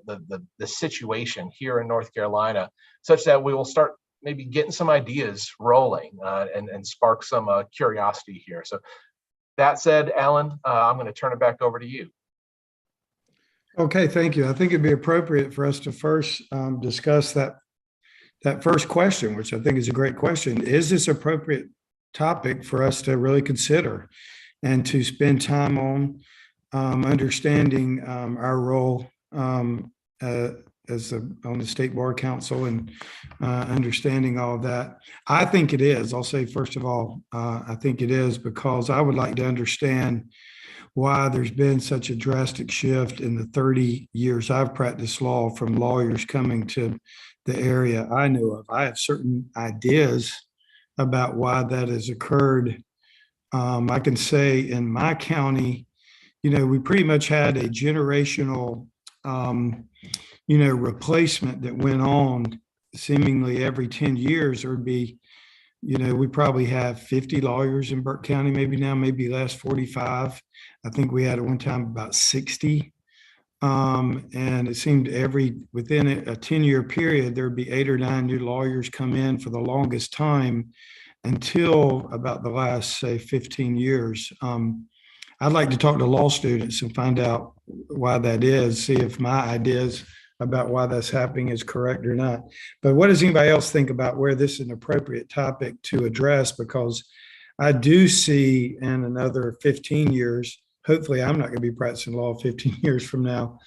situation here in North Carolina, such that we will start maybe getting some ideas rolling and spark some curiosity here. So that said, Alan, I'm going to turn it back over to you. Okay, thank you. I think it'd be appropriate for us to first discuss that first question, which I think is a great question. Is this appropriate topic for us to really consider and to spend time on? Understanding our role on the State Bar Council and understanding all of that. I think it is. I'll say, first of all, I think it is because I would like to understand why there's been such a drastic shift in the 30 years I've practiced law from lawyers coming to the area I know of. I have certain ideas about why that has occurred. I can say in my county, we pretty much had a generational, replacement that went on seemingly every 10 years. There would be, we probably have 50 lawyers in Burke County, maybe now, maybe less, 45. I think we had at one time about 60. And it seemed within a 10-year period, there'd be 8 or 9 new lawyers come in for the longest time until about the last, say, 15 years. I'd like to talk to law students and find out why that is, see if my ideas about why that's happening is correct or not. But what does anybody else think about where this is an appropriate topic to address? Because I do see in another 15 years, hopefully I'm not going to be practicing law 15 years from now,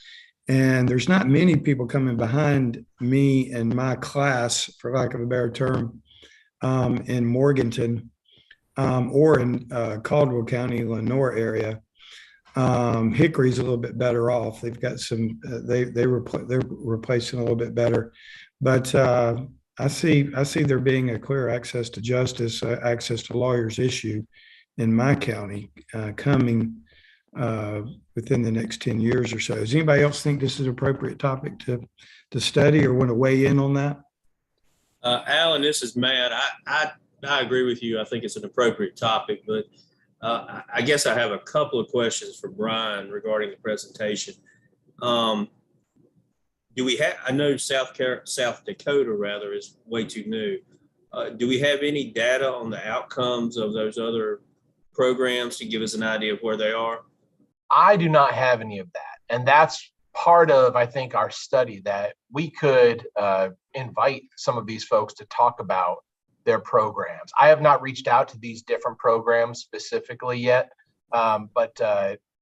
and there's not many people coming behind me in my class, for lack of a better term, in Morganton, or in Caldwell County, Lenore area. Hickory's a little bit better off. They've got some, they're replacing a little bit better. But I see there being a clear access to justice, access to lawyers issue in my county coming within the next 10 years or so. Does anybody else think this is an appropriate topic to study or want to weigh in on that? Alan, this is Matt. I agree with you. I think it's an appropriate topic, but I guess I have a couple of questions for Brian regarding the presentation. Do we have, I know South Dakota rather is way too new. Do we have any data on the outcomes of those other programs to give us an idea of where they are? I do not have any of that. And that's part of, I think, our study that we could invite some of these folks to talk about their programs. I have not reached out to these different programs specifically yet, but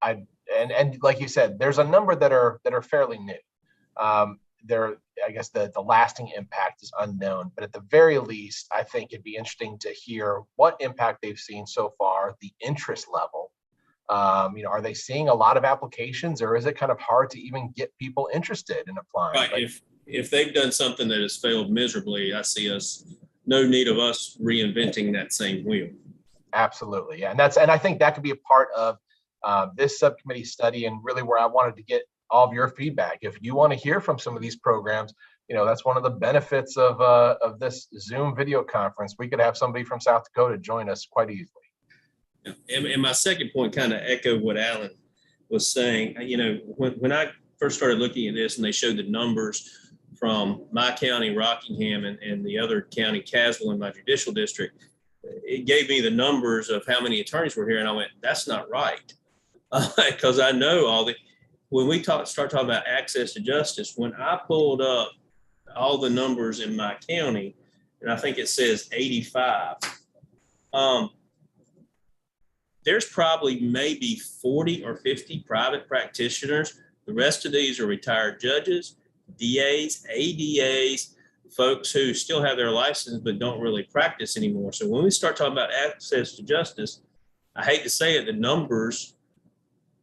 and like you said, there's a number that are fairly new. I guess the lasting impact is unknown, but at the very least, I think it'd be interesting to hear what impact they've seen so far, the interest level. Are they seeing a lot of applications, or is it kind of hard to even get people interested in applying? Right. Like, if they've done something that has failed miserably, I see no need of us reinventing that same wheel. Absolutely, yeah, and I think that could be a part of this subcommittee study, and really where I wanted to get all of your feedback. If you want to hear from some of these programs, that's one of the benefits of this Zoom video conference. We could have somebody from South Dakota join us quite easily. And my second point kind of echoed what Alan was saying. When I first started looking at this and they showed the numbers from my county, Rockingham, and the other county, Caswell, in my judicial district, it gave me the numbers of how many attorneys were here. And I went, that's not right. Because I know when we start talking about access to justice, when I pulled up all the numbers in my county, and I think it says 85, there's probably maybe 40 or 50 private practitioners. The rest of these are retired judges, DAs, ADAs, folks who still have their license but don't really practice anymore. So when we start talking about access to justice, I hate to say it, the numbers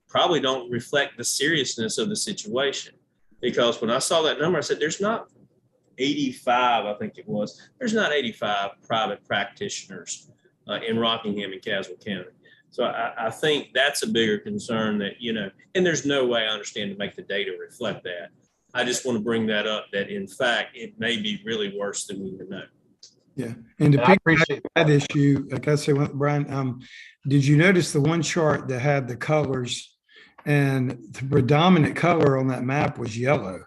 probably don't reflect the seriousness of the situation. Because when I saw that number, I said, there's not 85, I think it was. There's not 85 private practitioners in Rockingham and Caswell County. So I think that's a bigger concern that, and there's no way I understand to make the data reflect that. I just want to bring that up, that in fact, it may be really worse than we even know. Yeah. And to pick that issue, like I said, Brian, did you notice the one chart that had the colors, and the predominant color on that map was yellow?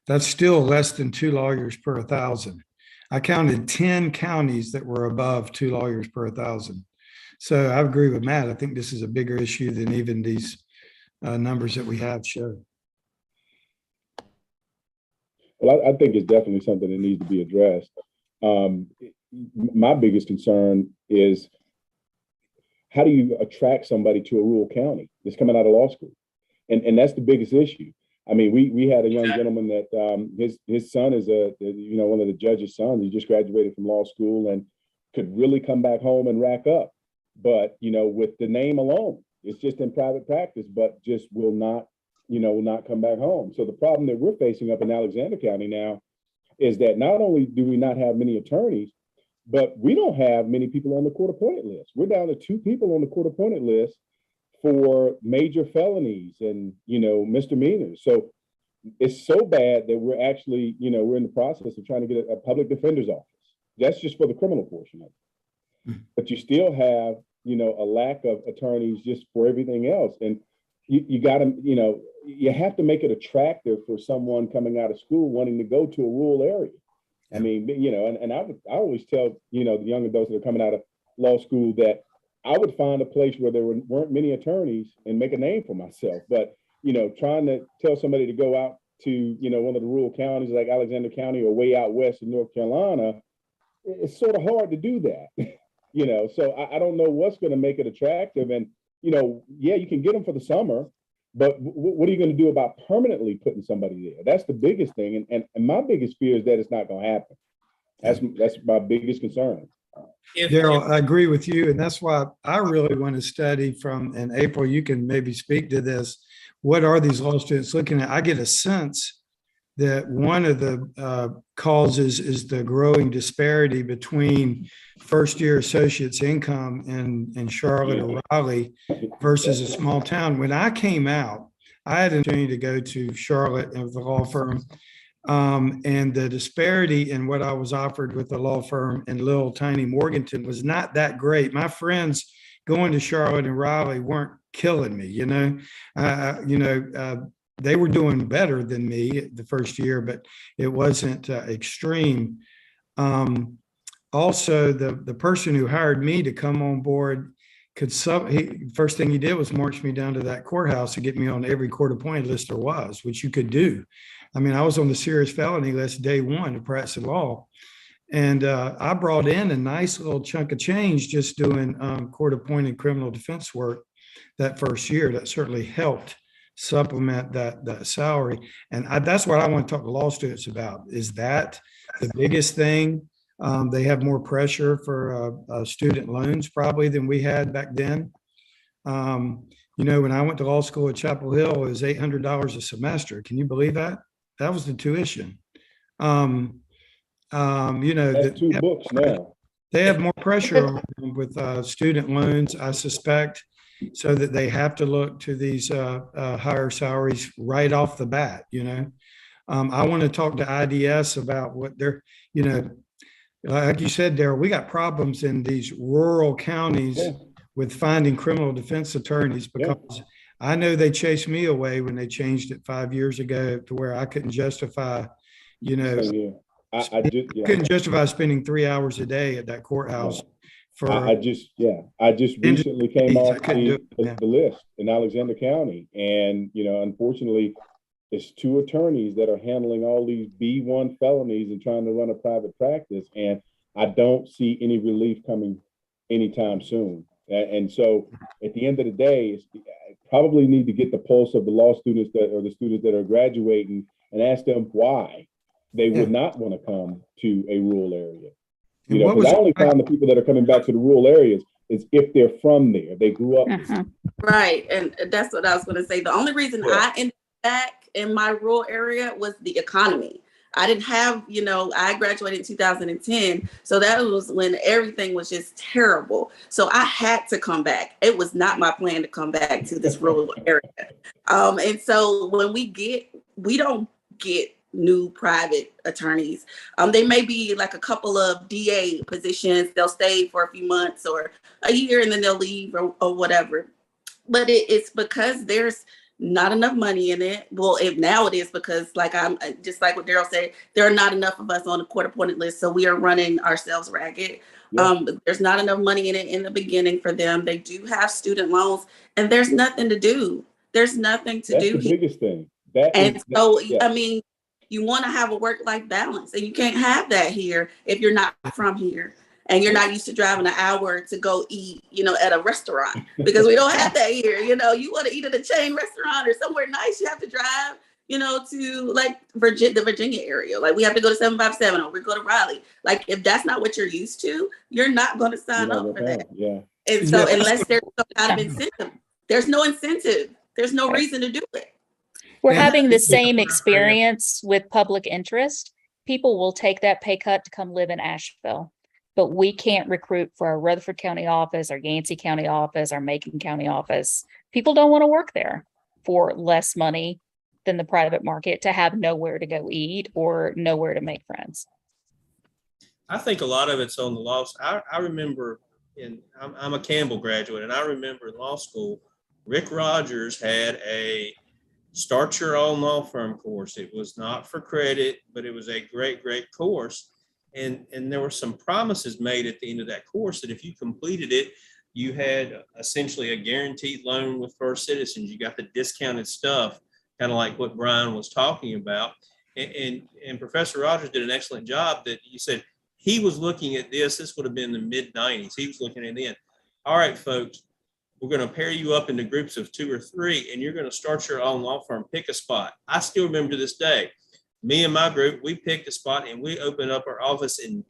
That's still less than 2 lawyers per 1,000. I counted 10 counties that were above 2 lawyers per 1,000. So I agree with Matt. I think this is a bigger issue than even these numbers that we have show. Well, I think it's definitely something that needs to be addressed. My biggest concern is, how do you attract somebody to a rural county that's coming out of law school? And that's the biggest issue. I mean, we had a young gentleman that his son is one of the judge's sons. He just graduated from law school and could really come back home and rack up. But, with the name alone, it's just in private practice, but just will not come back home. So the problem that we're facing up in Alexander County now is that not only do we not have many attorneys, but we don't have many people on the court appointed list. We're down to 2 people on the court appointed list for major felonies and, misdemeanors. So it's so bad that we're actually, we're in the process of trying to get a public defender's office. That's just for the criminal portion of it. But you still have, a lack of attorneys just for everything else. And you got to, you have to make it attractive for someone coming out of school wanting to go to a rural area. I mean, and I always tell, the young adults that are coming out of law school that I would find a place where there weren't many attorneys and make a name for myself. But, trying to tell somebody to go out to, one of the rural counties like Alexander County or way out west in North Carolina, it's sort of hard to do that. So I don't know what's going to make it attractive. And, yeah, you can get them for the summer, but what are you going to do about permanently putting somebody there? That's the biggest thing. And my biggest fear is that it's not going to happen. That's my biggest concern. Daryl, I agree with you. And that's why I really want to study from, and April, you can maybe speak to this. What are these law students looking at? I get a sense that one of the causes is the growing disparity between first-year associates' income in Charlotte or Raleigh versus a small town. When I came out, I had an opportunity to go to Charlotte with a law firm, and the disparity in what I was offered with the law firm in little tiny Morganton was not that great. My friends going to Charlotte and Raleigh weren't killing me, they were doing better than me the first year, but it wasn't extreme. Also, the person who hired me to come on board, first thing he did was march me down to that courthouse to get me on every court appointed list there was, which you could do. I mean, I was on the serious felony list day one of practicing law. And I brought in a nice little chunk of change just doing court appointed criminal defense work that first year. That certainly helped supplement that salary. And that's what I want to talk to law students about. Is that the biggest thing? They have more pressure for student loans probably than we had back then. You know, when I went to law school at Chapel Hill, it was $800 a semester. Can you believe that? That was the tuition. You know, That's two books now. They have more pressure on them with student loans, I suspect, so that they have to look to these higher salaries right off the bat. You know, I want to talk to IDS about what they're, you know, like you said, Daryl, we got problems in these rural counties with finding criminal defense attorneys because I know they chased me away when they changed it 5 years ago to where I couldn't justify, you know, I couldn't justify spending 3 hours a day at that courthouse. I just recently came off the list in Alexander County, and you know, unfortunately, it's 2 attorneys that are handling all these B1 felonies and trying to run a private practice, and I don't see any relief coming anytime soon. And so, at the end of the day, I probably need to get the pulse of the law students the students that are graduating and ask them why they would not want to come to a rural area. You know, because I only find the people that are coming back to the rural areas is if they're from there, they grew up there. Right, and that's what I was going to say. The only reason I ended back in my rural area was the economy. I didn't have, you know, I graduated in 2010, so that was when everything was just terrible. So I had to come back. It was not my plan to come back to this rural area. And so when we don't get new private attorneys. They may be like a couple of DA positions. They'll stay for a few months or a year and then they'll leave or whatever. But it's because there's not enough money in it. Well, now it is because like I'm just like what Daryl said, there are not enough of us on the court appointed list. So we are running ourselves ragged. There's not enough money in it in the beginning for them. They do have student loans and there's nothing to do. There's nothing to do. That's the biggest thing. I mean, you want to have a work-life balance, and you can't have that here if you're not from here and you're not used to driving an hour to go eat, you know, at a restaurant because we don't have that here. You know, you want to eat at a chain restaurant or somewhere nice, you have to drive, you know, to like the Virginia area. Like we have to go to 757 or we go to Raleigh. Like if that's not what you're used to, you're not going to sign up for that. And so unless there's some kind of incentive, there's no incentive. There's no reason to do it. We're having the same experience with public interest. People will take that pay cut to come live in Asheville, but we can't recruit for our Rutherford County office, our Yancey County office, our Macon County office. People don't want to work there for less money than the private market to have nowhere to go eat or nowhere to make friends. I think a lot of it's on the law. I remember I'm a Campbell graduate, and I remember in law school, Rick Rogers had a start your own law firm course. It was not for credit, but it was a great, great course. And there were some promises made at the end of that course that if you completed it, you had essentially a guaranteed loan with First Citizens. You got the discounted stuff, kind of like what Brian was talking about. And Professor Rogers did an excellent job that you said he was looking at this. This would have been the mid-90s. He was looking at it then. All right, folks, we're going to pair you up into groups of 2 or 3, and you're going to start your own law firm. Pick a spot. I still remember to this day, me and my group, we picked a spot and we opened up our office in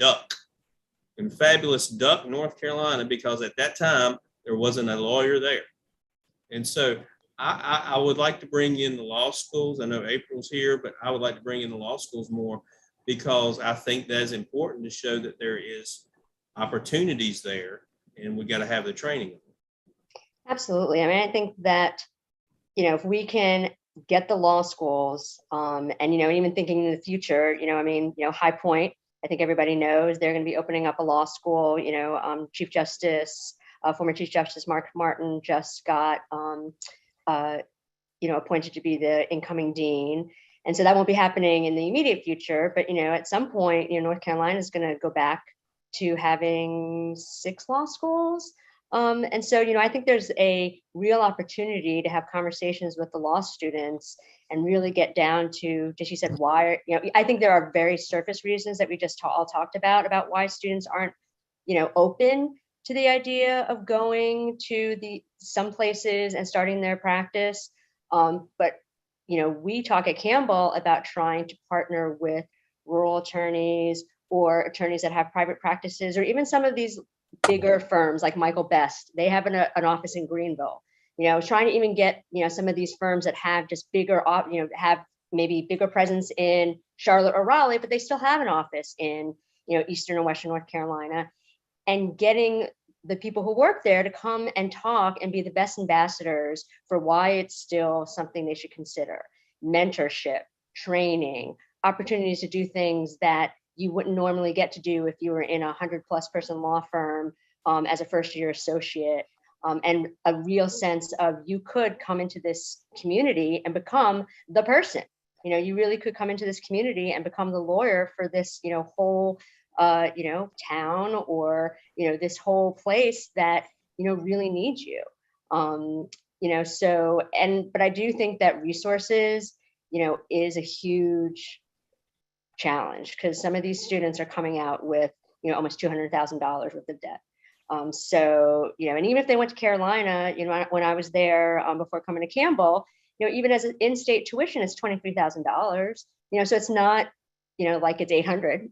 fabulous Duck, North Carolina, because at that time there wasn't a lawyer there. And so I would like to bring in the law schools. I know April's here, but I would like to bring in the law schools more because I think that is important to show that there is opportunities there, and we got to have the training. Absolutely. I mean, I think that, you know, if we can get the law schools and, you know, even thinking in the future, you know, I mean, you know, High Point, I think everybody knows they're going to be opening up a law school, you know, former Chief Justice Mark Martin just got, you know, appointed to be the incoming dean. And so that won't be happening in the immediate future. But, you know, at some point, you know, North Carolina is going to go back to having 6 law schools. And so, I think there's a real opportunity to have conversations with the law students and really get down to, just you said, why, I think there are very surface reasons that we just all talked about why students aren't, open to the idea of going to some places and starting their practice. But, we talk at Campbell about trying to partner with rural attorneys or attorneys that have private practices, or even some of these bigger firms like Michael Best. They have an office in Greenville. Trying to even get, some of these firms that have just bigger, have maybe bigger presence in Charlotte or Raleigh, but they still have an office in, Eastern and Western North Carolina, and getting the people who work there to come and talk and be the best ambassadors for why it's still something they should consider. Mentorship, training, opportunities to do things that you wouldn't normally get to do if you were in a 100+ person law firm as a first-year associate, and a real sense of you could come into this community and become the person. You really could come into this community and become the lawyer for this, whole, town, or, this whole place that, really needs you. But I do think that resources, is a huge challenge, because some of these students are coming out with, almost $200,000 worth of debt. So, and even if they went to Carolina, when I was there before coming to Campbell, even as an in-state tuition, it's $23,000, so it's not, like it's 800.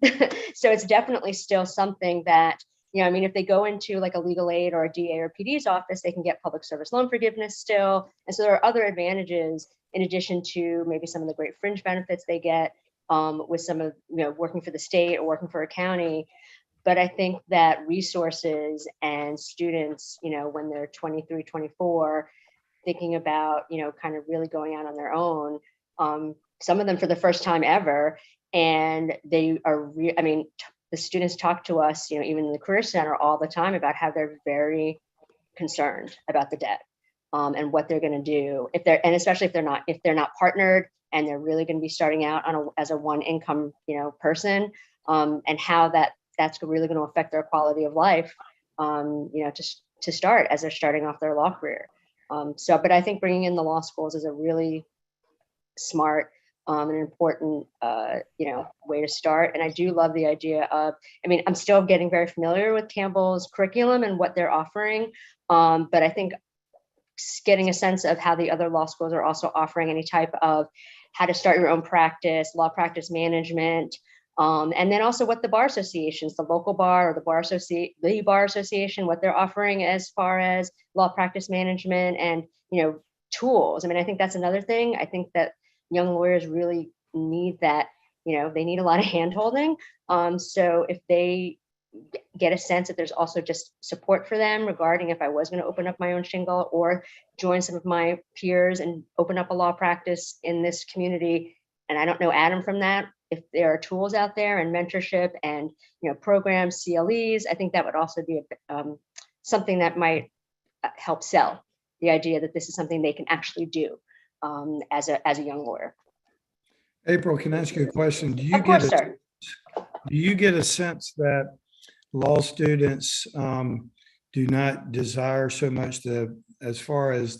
So it's definitely still something that, if they go into like a legal aid or a DA or PD's office, they can get public service loan forgiveness still. And so there are other advantages in addition to maybe some of the great fringe benefits they get with some of, working for the state or working for a county. But I think that resources and students, when they're 23, 24, thinking about, kind of really going out on their own, some of them for the first time ever. And they are, the students talk to us, even in the Career Center all the time about how they're very concerned about the debt and what they're going to do and especially if they're not partnered and they're really going to be starting out as a one income, person, and how that's really going to affect their quality of life, to start as they're starting off their law career. But I think bringing in the law schools is a really smart and important, way to start. And I do love the idea of, I'm still getting very familiar with Campbell's curriculum and what they're offering. But I think getting a sense of how the other law schools are also offering any type of how to start your own practice, law practice management, and then also what the bar associations, the local bar or the bar association, what they're offering as far as law practice management and, tools. I think that's another thing. I think that young lawyers really need that, they need a lot of hand-holding. So if they get a sense that there's also just support for them regarding if I was going to open up my own shingle or join some of my peers and open up a law practice in this community, and I don't know Adam from that, if there are tools out there and mentorship and, programs, CLEs, I think that would also be something that might help sell the idea that this is something they can actually do as a young lawyer. April, can I ask you a question? Do you get a sense that law students do not desire so much as far as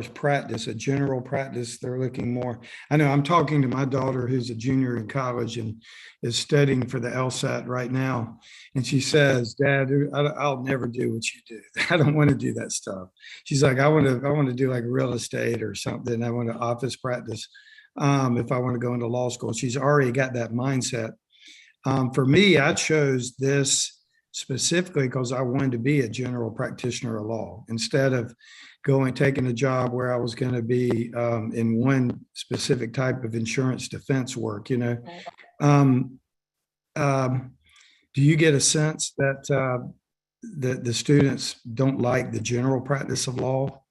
practice, a general practice, they're looking more. I know I'm talking to my daughter who's a junior in college and is studying for the LSAT right now. And she says, Dad, I'll never do what you do. I don't want to do that stuff. She's like, I want to do like real estate or something. I want to office practice if I want to go into law school. She's already got that mindset. For me, I chose this specifically because I wanted to be a general practitioner of law instead of taking a job where I was going to be in one specific type of insurance defense work. Do you get a sense that the students don't like the general practice of law?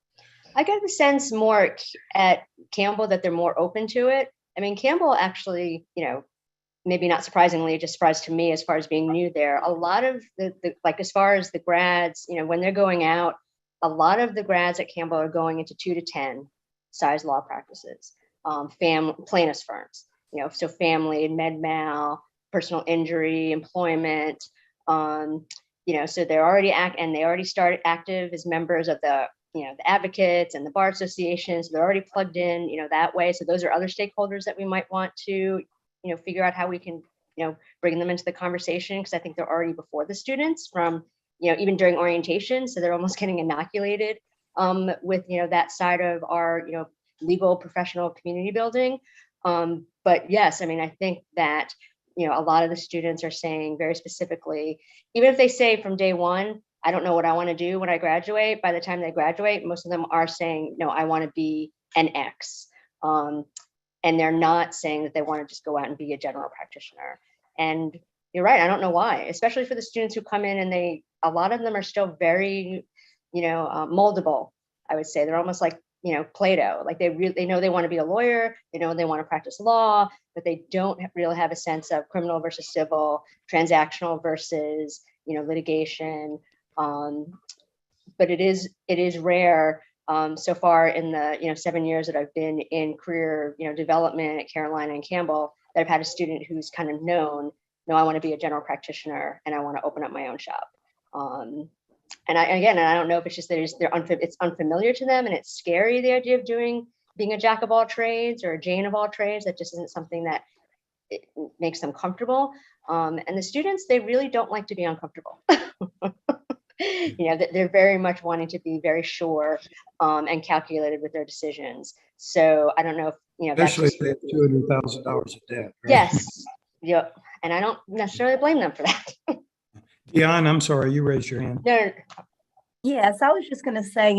I get the sense more at Campbell that they're more open to it. Campbell actually, maybe not surprisingly, just surprised to me as far as being new there. A lot of as far as the grads, when they're going out, a lot of the grads at Campbell are going into 2 to 10 size law practices, plaintiffs firms, so family, med mal, personal injury, employment, So they're already they already started active as members of the the advocates and the bar associations. So they're already plugged in, that way. So those are other stakeholders that we might want to, figure out how we can, bring them into the conversation, because I think they're already before the students from, even during orientation. So they're almost getting inoculated with, that side of our, legal professional community building. But yes, I mean, I think that, a lot of the students are saying very specifically, even if they say from day one, I don't know what I want to do when I graduate, by the time they graduate, most of them are saying, no, I want to be an X. And they're not saying that they want to just go out and be a general practitioner. And you're right, I don't know why, especially for the students who come in and a lot of them are still very, moldable, I would say. They're almost like, Play-Doh. Like they know they want to be a lawyer, they know they want to practice law, but they don't really have a sense of criminal versus civil, transactional versus, litigation. But it is rare so far in the 7 years that I've been in career development at Carolina and Campbell, that I've had a student who's kind of known, no, I want to be a general practitioner and I want to open up my own shop. And I don't know if it's just that it's unfamiliar to them and it's scary, the idea of being a jack of all trades or a Jane of all trades. That just isn't something that it makes them comfortable. And the students, they really don't like to be uncomfortable. They're very much wanting to be very sure and calculated with their decisions. So I don't know if, Especially if they have $200,000 of debt. Right? Yes. Yep. And I don't necessarily blame them for that. Dion, I'm sorry, you raised your hand. No. Yes, I was just going to say,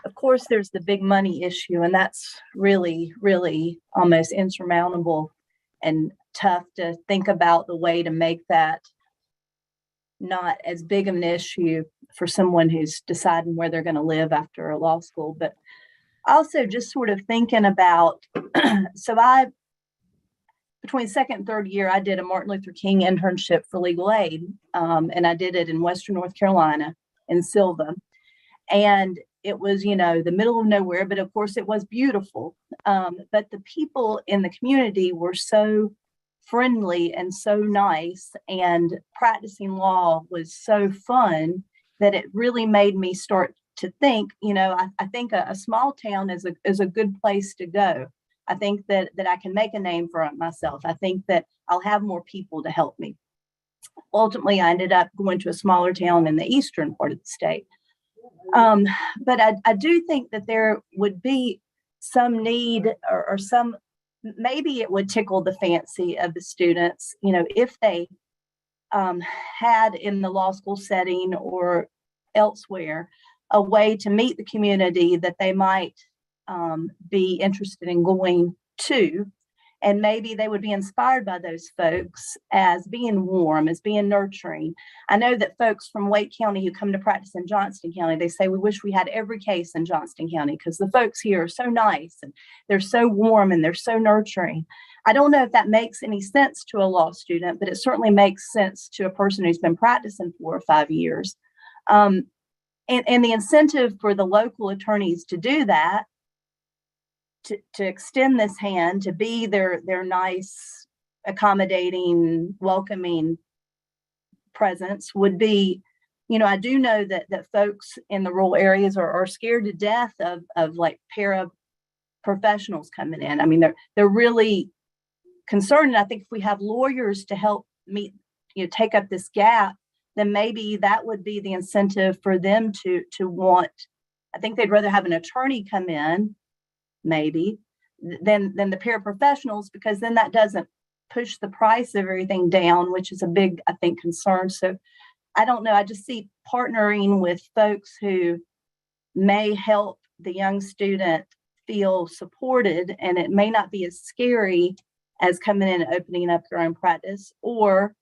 of course, there's the big money issue, and that's really, really almost insurmountable and tough to think about the way to make that not as big of an issue for someone who's deciding where they're going to live after a law school. But also just sort of thinking about, between second and third year, I did a Martin Luther King internship for legal aid, and I did it in Western North Carolina in Silva. And it was, the middle of nowhere, but of course it was beautiful. But the people in the community were so friendly and so nice, and practicing law was so fun that it really made me start to think, I think a small town is a good place to go. I think that I can make a name for myself. I think that I'll have more people to help me. Ultimately, I ended up going to a smaller town in the eastern part of the state. But I do think that there would be some need or some, maybe it would tickle the fancy of the students, if they had in the law school setting or elsewhere a way to meet the community that they might be interested in going to. And maybe they would be inspired by those folks as being warm, as being nurturing. I know that folks from Wake County who come to practice in Johnston County, they say, we wish we had every case in Johnston County because the folks here are so nice and they're so warm and they're so nurturing. I don't know if that makes any sense to a law student, but it certainly makes sense to a person who's been practicing 4 or 5 years. And the incentive for the local attorneys to do that, to extend this hand, to be their nice, accommodating, welcoming presence would be, I do know that folks in the rural areas are scared to death of like paraprofessionals coming in. I mean, they're really concerned. And I think if we have lawyers to help meet, take up this gap, then maybe that would be the incentive for them to want. I think they'd rather have an attorney come in maybe than the paraprofessionals, because then that doesn't push the price of everything down, which is a big, I think, concern. So I don't know. I just see partnering with folks who may help the young student feel supported, and it may not be as scary as coming in and opening up your own practice, or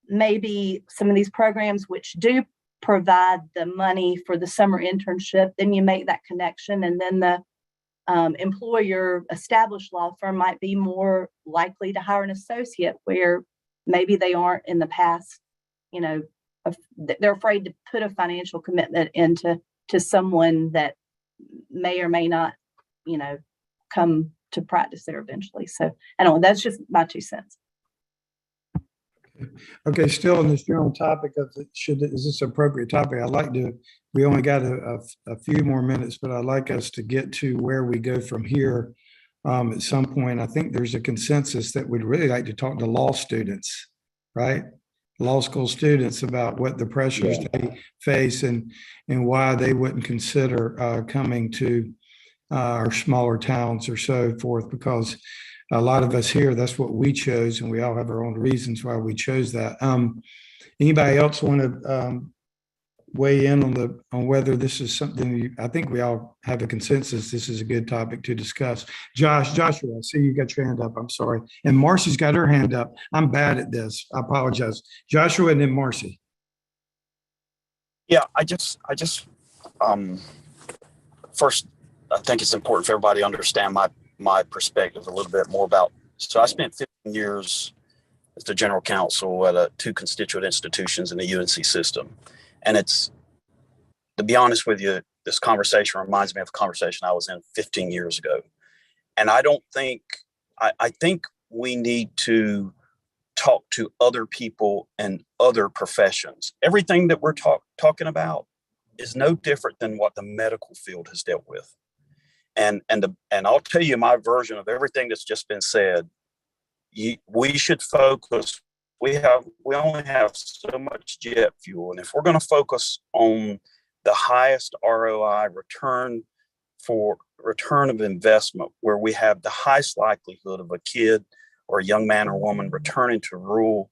maybe some of these programs which do provide the money for the summer internship, then you make that connection, and then the employer, established law firm, might be more likely to hire an associate where maybe they aren't in the past, they're afraid to put a financial commitment into someone that may or may not, come to practice there eventually. So I don't know, that's just my 2 cents. Okay, still on this general topic of is this appropriate topic? We only got a few more minutes, but I'd like us to get to where we go from here. At some point, I think there's a consensus that we'd really like to talk to law students, right? Law school students about what the pressures they face and why they wouldn't consider coming to our smaller towns or so forth, because a lot of us here, that's what we chose, and we all have our own reasons why we chose that. Anybody else want to weigh in on whether this is something I think we all have a consensus this is a good topic to discuss. Joshua, I see you got your hand up. I'm sorry. And Marcy's got her hand up. I'm bad at this. I apologize. Joshua and then Marcy. Yeah, I just first, I think it's important for everybody to understand my perspective a little bit more about. So I spent 15 years as the general counsel at two constituent institutions in the UNC system. And it's, to be honest with you, this conversation reminds me of a conversation I was in 15 years ago. And I think we need to talk to other people and other professions. Everything that we're talking about is no different than what the medical field has dealt with. And I'll tell you my version of everything that's just been said. We should focus. We only have so much jet fuel, and if we're going to focus on the highest ROI return of investment, where we have the highest likelihood of a kid or a young man or woman returning to rural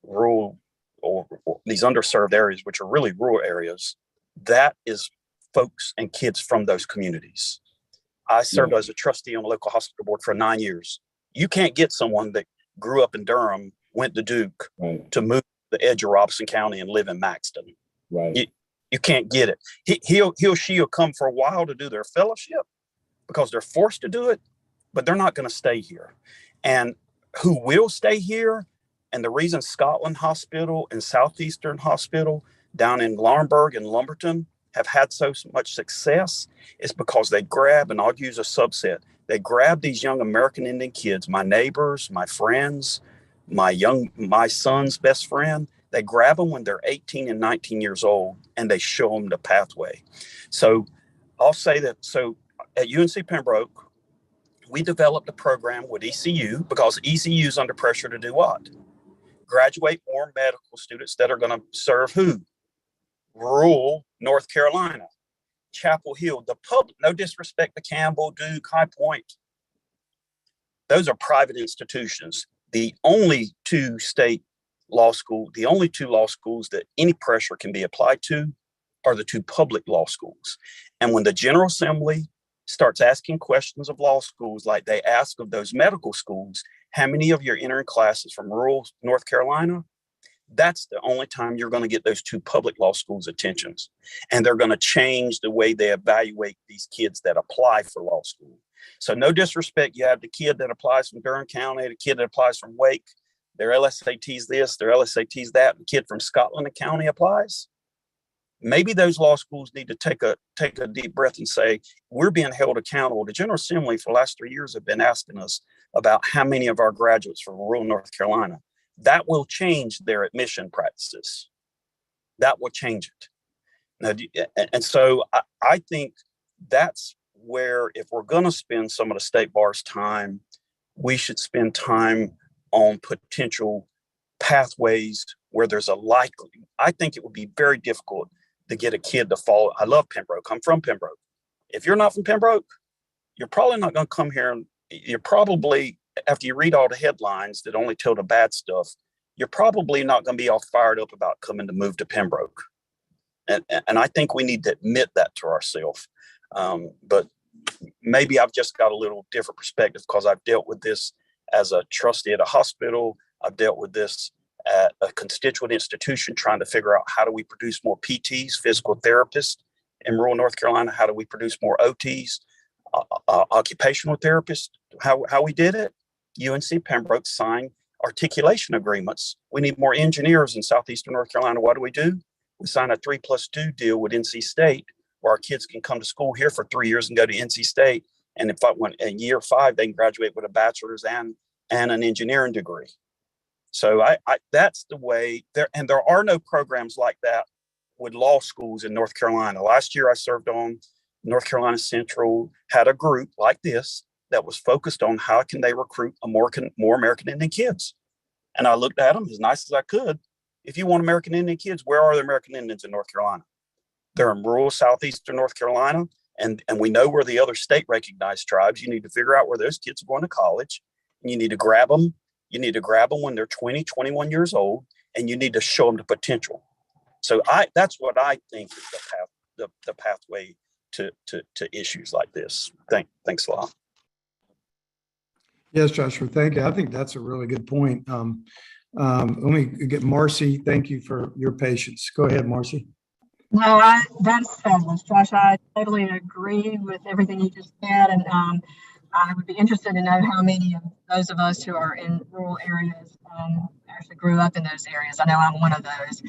or these underserved areas, which are really rural areas, that is folks and kids from those communities. I served as a trustee on the local hospital board for 9 years. You can't get someone that grew up in Durham, went to Duke, to move to the edge of Robeson County and live in Maxton. Right. You can't get it. He or she will come for a while to do their fellowship because they're forced to do it, but they're not going to stay here. And who will stay here, and the reason Scotland Hospital and Southeastern Hospital down in Laurinburg and Lumberton have had so much success is because they grab, and I'll use a subset, they grab these young American Indian kids, my neighbors, my friends, my son's best friend. They grab them when they're 18 and 19 years old, and they show them the pathway. So I'll say that, so at UNC Pembroke, we developed a program with ECU because ECU is under pressure to do what? Graduate more medical students that are going to serve who? Rural North Carolina, Chapel Hill, the public, no disrespect to Campbell, Duke, High Point. Those are private institutions. The only two law schools that any pressure can be applied to are the two public law schools. And when the General Assembly starts asking questions of law schools like they ask of those medical schools, how many of your entering classes from rural North Carolina? That's the only time you're going to get those two public law schools' attentions. And they're going to change the way they evaluate these kids that apply for law school. So no disrespect, you have the kid that applies from Durham County, the kid that applies from Wake, their LSAT's this, their LSAT's that, the kid from Scotland County applies. Maybe those law schools need to take a deep breath and say, we're being held accountable. The General Assembly for the last 3 years have been asking us about how many of our graduates from rural North Carolina. That will change their admission practices. That will change it. Now, and so I think that's where, if we're going to spend some of the state bar's time, we should spend time on potential pathways where there's a likely. I think it would be very difficult to get a kid to follow. I love Pembroke. I'm from Pembroke. If you're not from Pembroke, you're probably not going to come here. And you're probably, after you read all the headlines that only tell the bad stuff, you're probably not going to be all fired up about coming to move to Pembroke. And I think we need to admit that to ourselves. But maybe I've just got a little different perspective because I've dealt with this as a trustee at a hospital. I've dealt with this at a constituent institution trying to figure out how do we produce more PTs, physical therapists in rural North Carolina? How do we produce more OTs, occupational therapists? How we did it? UNC Pembroke signed articulation agreements. We need more engineers in southeastern North Carolina. What do? We sign a 3+2 deal with NC State where our kids can come to school here for 3 years and go to NC State. And if I went in year 5, they can graduate with a bachelor's and an engineering degree. So that's the way there, and there are no programs like that with law schools in North Carolina. Last year I served on North Carolina Central, had a group like this that was focused on how can they recruit more American Indian kids. And I looked at them as nice as I could. If you want American Indian kids, where are the American Indians in North Carolina? They're in rural southeastern North Carolina. And we know where the other state recognized tribes. You need to figure out where those kids are going to college. And you need to grab them. You need to grab them when they're 20, 21 years old, and you need to show them the potential. So that's what I think is the pathway to issues like this. Thanks a lot. Yes, Joshua, thank you. I think that's a really good point. Let me get Marcy. Thank you for your patience. Go ahead, Marcy. No, that's fabulous, Josh. I totally agree with everything you just said, and I would be interested to know how many of those of us who are in rural areas actually grew up in those areas. I know I'm one of those.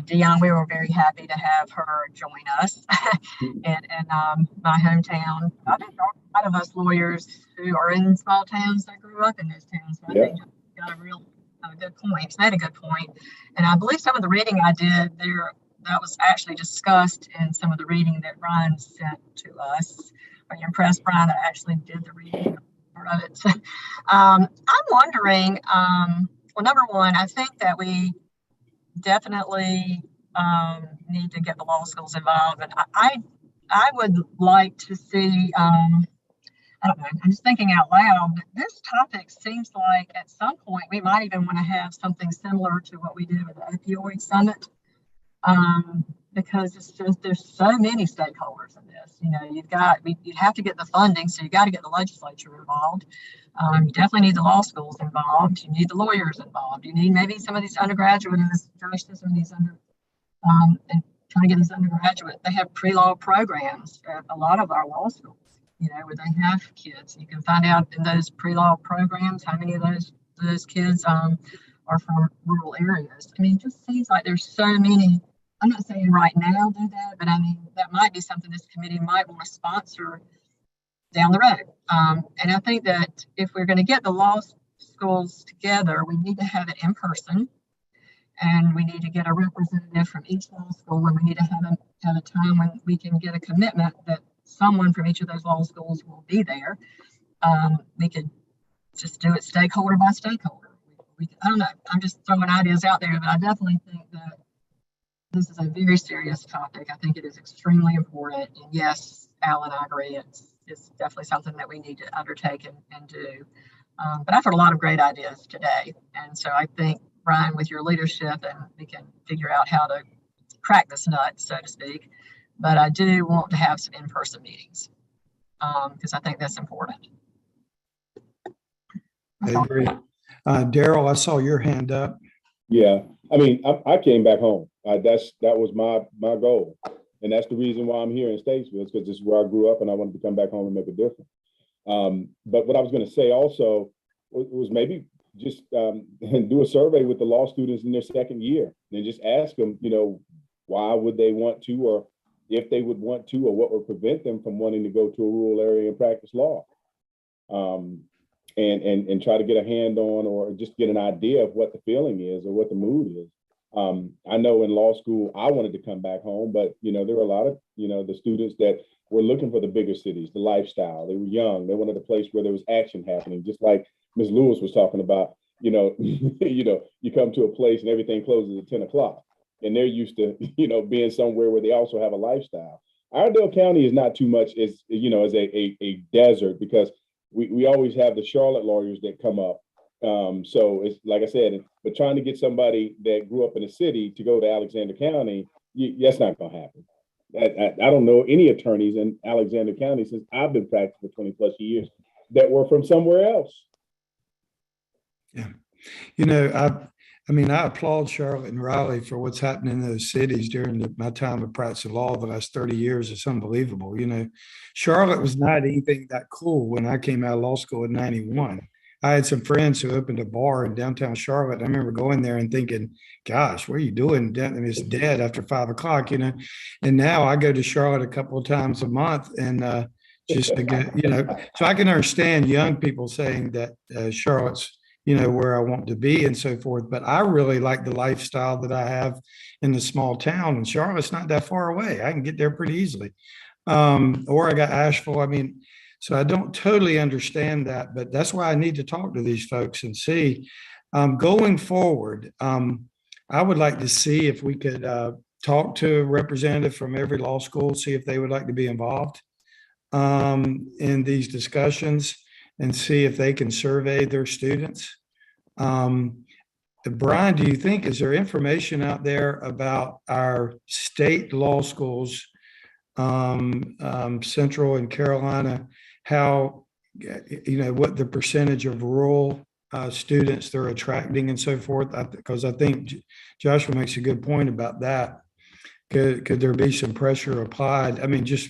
Dion, we were very happy to have her join us in my hometown. I think a lot of us lawyers who are in small towns that grew up in those towns. So I think you got a good point. Made a good point, and I believe some of the reading I did there. That was actually discussed in some of the reading that Brian sent to us. Are you impressed, Brian? I actually did the reading part of it. So, I'm wondering, well, number one, I think that we definitely need to get the law schools involved. And I would like to see, I don't know, I'm just thinking out loud, but this topic seems like at some point we might even want to have something similar to what we did with the opioid summit. Because it's just there's so many stakeholders in this. You know, you have to get the funding, so you got to get the legislature involved. You definitely need the law schools involved. You need the lawyers involved. You need maybe some of these undergraduates. Josh said some of these and trying to get these undergraduate. They have pre-law programs at a lot of our law schools. You know, where they have kids. You can find out in those pre-law programs how many of those kids are from rural areas. I mean, it just seems like there's so many. I'm not saying right now do that, but I mean, that might be something this committee might want to sponsor down the road. And I think that if we're going to get the law schools together, we need to have it in person, and we need to get a representative from each law school, and we need to have a time when we can get a commitment that someone from each of those law schools will be there. We could just do it stakeholder by stakeholder. I don't know. I'm just throwing ideas out there, but I definitely think that this is a very serious topic. I think it is extremely important. And yes, Alan, I agree. It's definitely something that we need to undertake and do. But I've heard a lot of great ideas today. And so I think, Brian, with your leadership, and we can figure out how to crack this nut, so to speak. But I do want to have some in-person meetings because I think that's important. I agree. Daryl, I saw your hand up. Yeah, I mean, I came back home. That was my goal, and that's the reason why I'm here in Statesville, because this is where I grew up, and I wanted to come back home and make a difference. But what I was going to say also was maybe just do a survey with the law students in their second year, and just ask them, you know, why would they want to, or if they would want to, or what would prevent them from wanting to go to a rural area and practice law. And try to get a hand on, or just get an idea of what the feeling is or what the mood is. I know in law school, I wanted to come back home, but, you know, there were a lot of, you know, the students that were looking for the bigger cities, the lifestyle. They were young. They wanted a place where there was action happening, just like Ms. Lewis was talking about. You know, you come to a place and everything closes at 10 o'clock, and they're used to, you know, being somewhere where they also have a lifestyle. Iredell County is not too much as, you know, as a desert, because we always have the Charlotte lawyers that come up. So it's like I said, but trying to get somebody that grew up in a city to go to Alexander County, that's not going to happen. I don't know any attorneys in Alexander County since I've been practicing for 20 plus years that were from somewhere else. Yeah. You know, I applaud Charlotte and Raleigh for what's happening in those cities during my time of practicing law the last 30 years. It's unbelievable. You know, Charlotte was not anything that cool when I came out of law school in 91. I had some friends who opened a bar in downtown Charlotte. I remember going there and thinking, gosh, what are you doing? I mean, it's dead after 5 o'clock, you know. And now I go to Charlotte a couple of times a month, and just to get, you know, so I can understand young people saying that Charlotte's, where I want to be and so forth. But I really like the lifestyle that I have in the small town, and Charlotte's not that far away. I can get there pretty easily. Or I got Asheville. I mean, so I don't totally understand that, but that's why I need to talk to these folks and see. Going forward, I would like to see if we could talk to a representative from every law school, see if they would like to be involved in these discussions and see if they can survey their students. Brian, do you think, is there information out there about our state law schools, Central and Carolina, how, what the percentage of rural students they're attracting and so forth? Because I think Joshua makes a good point about that. Could there be some pressure applied? I mean, just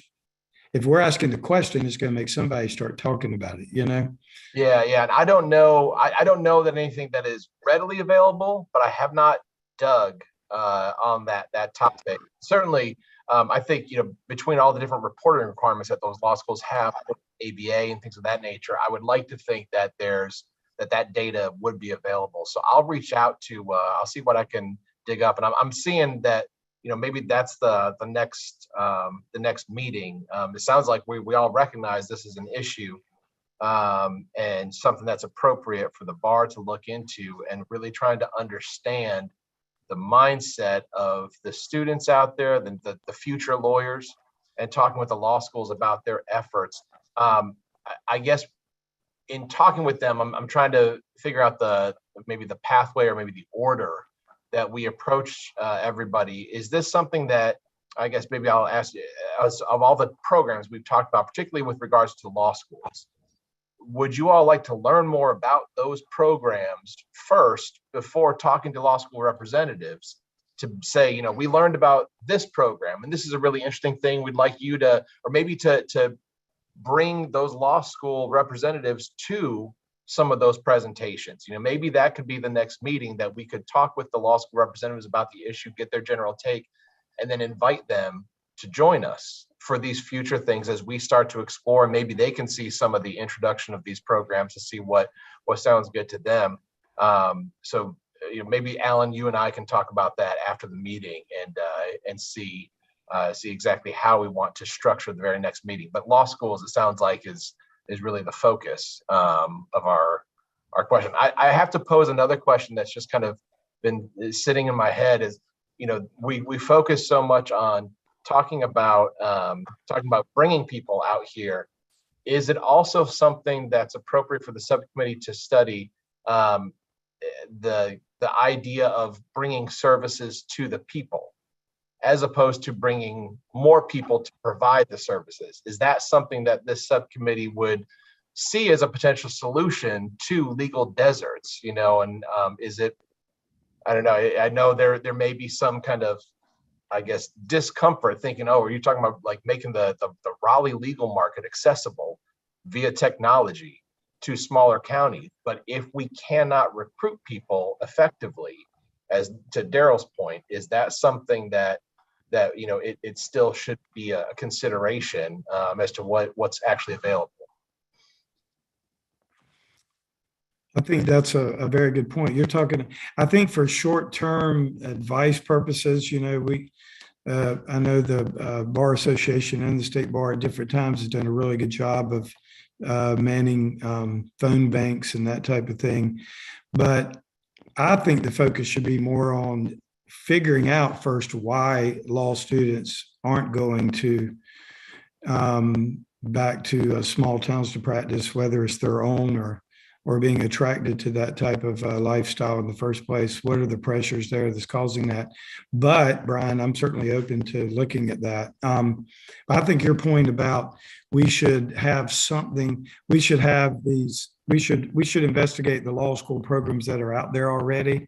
if we're asking the question, it's going to make somebody start talking about it, Yeah. I don't know. I don't know that anything that is readily available, but I have not dug on that topic. Certainly, I think, between all the different reporting requirements that those law schools have, ABA and things of that nature, I would like to think that that data would be available. So I'll reach out to, I'll see what I can dig up. And I'm seeing that, maybe that's the next meeting. It sounds like we all recognize this is an issue and something that's appropriate for the bar to look into, and really trying to understand the mindset of the students out there, the future lawyers, and talking with the law schools about their efforts. I guess in talking with them, I'm trying to figure out maybe the pathway or maybe the order that we approach everybody. Is this something that, I guess maybe I'll ask you, of all the programs we've talked about, particularly with regards to law schools, would you all like to learn more about those programs first before talking to law school representatives to say, we learned about this program and this is a really interesting thing, we'd like you to, or maybe to bring those law school representatives to some of those presentations? Maybe that could be the next meeting, that we could talk with the law school representatives about the issue, get their general take, and then invite them to join us for these future things as we start to explore. Maybe they can see some of the introduction of these programs to see what sounds good to them. So maybe Alan, you and I can talk about that after the meeting and see exactly how we want to structure the very next meeting. But law schools, it sounds like, is really the focus of our question. I have to pose another question that's just kind of been sitting in my head. Is we focus so much on talking about bringing people out here. Is it also something that's appropriate for the subcommittee to study the idea of bringing services to the people, as opposed to bringing more people to provide the services? Is that something that this subcommittee would see as a potential solution to legal deserts? And is it, I don't know, I know there may be some kind of, I guess, discomfort thinking, are you talking about like making the Raleigh legal market accessible via technology to smaller counties? But if we cannot recruit people effectively, as to Daryl's point, is that something that it still should be a consideration as to what's actually available? I think that's a very good point. You're talking, I think, for short-term advice purposes, I know the Bar Association and the State Bar at different times has done a really good job of manning phone banks and that type of thing. But I think the focus should be more on figuring out first why law students aren't going to back to small towns to practice, whether it's their own or being attracted to that type of lifestyle in the first place. What are the pressures there that's causing that? But Brian, I'm certainly open to looking at that. I think your point about we should have something, we should investigate the law school programs that are out there already,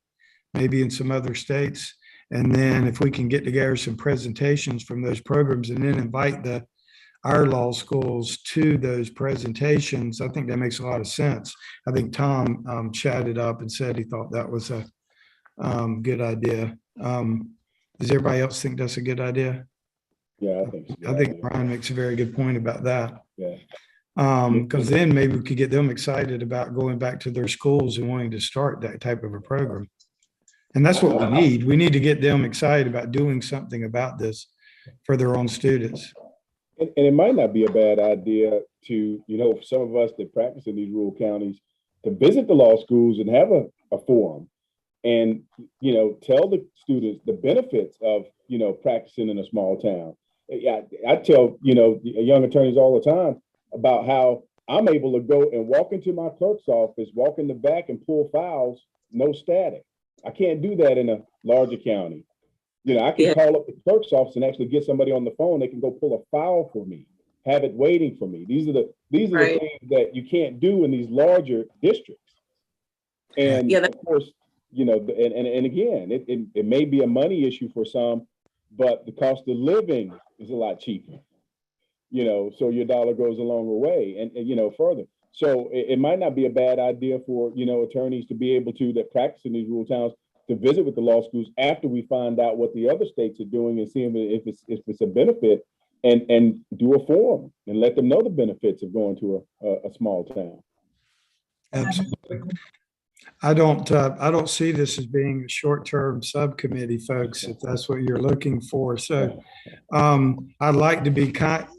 maybe in some other states. And then if we can get together some presentations from those programs and then invite our law schools to those presentations, I think that makes a lot of sense. I think Tom chatted up and said he thought that was a good idea. Does everybody else think that's a good idea? Yeah, I think so. I think Brian makes a very good point about that. Yeah. Because then maybe we could get them excited about going back to their schools and wanting to start that type of a program. And that's what we need. We need to get them excited about doing something about this for their own students. And it might not be a bad idea to, for some of us that practice in these rural counties, to visit the law schools and have a forum and, tell the students the benefits of, practicing in a small town. I tell, young attorneys all the time about how I'm able to go and walk into my clerk's office, walk in the back and pull files, no static. I can't do that in a larger county. I can call up the clerk's office and actually get somebody on the phone. They can go pull a file for me, have it waiting for me. These are the things that you can't do in these larger districts. And of course, and again, it may be a money issue for some, but the cost of living is a lot cheaper. So your dollar goes a longer way and further. So it might not be a bad idea for, attorneys to be able to that practice in these rural towns to visit with the law schools after we find out what the other states are doing and see if it's a benefit and do a forum and let them know the benefits of going to a small town. Absolutely. I don't see this as being a short-term subcommittee, folks, if that's what you're looking for. So I'd like to be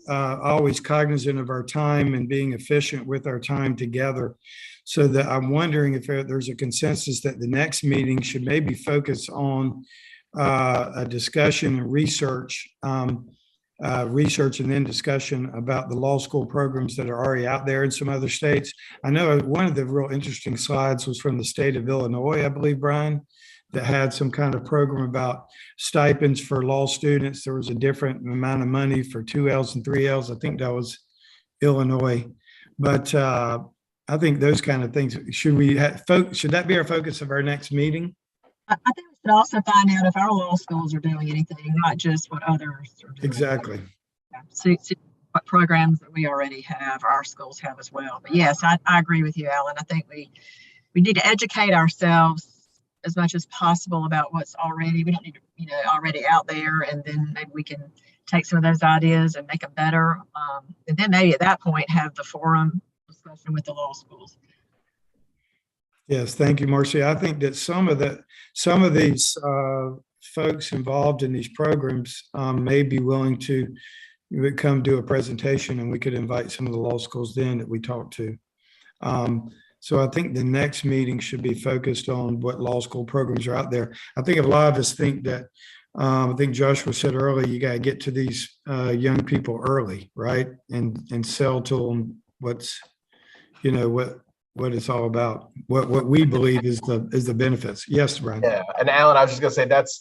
always cognizant of our time and being efficient with our time together. So that I'm wondering if there's a consensus that the next meeting should maybe focus on a discussion and research and then discussion about the law school programs that are already out there in some other states. I know one of the real interesting slides was from the state of Illinois, I believe, Brian, that had some kind of program about stipends for law students. There was a different amount of money for 2Ls and 3Ls. I think that was Illinois. But I think those kind of things, should that be our focus of our next meeting? I think we should also find out if our law schools are doing anything, not just what others are doing. Exactly. See what programs that we already have, our schools have as well. But yes, I agree with you, Alan. I think we need to educate ourselves as much as possible about what's already, we don't need to, already out there, and then maybe we can take some of those ideas and make them better. And then maybe at that point have the forum discussion with the law schools. Yes, thank you, Marcy. I think that some of these folks involved in these programs may be willing to come do a presentation, and we could invite some of the law schools then that we talked to. So I think the next meeting should be focused on what law school programs are out there. I think a lot of us think that, I think Joshua said earlier, you got to get to these young people early, right? And sell to them what's, what it's all about, what we believe is the benefits. Yes, Brian. Yeah, and Alan, I was just gonna say that's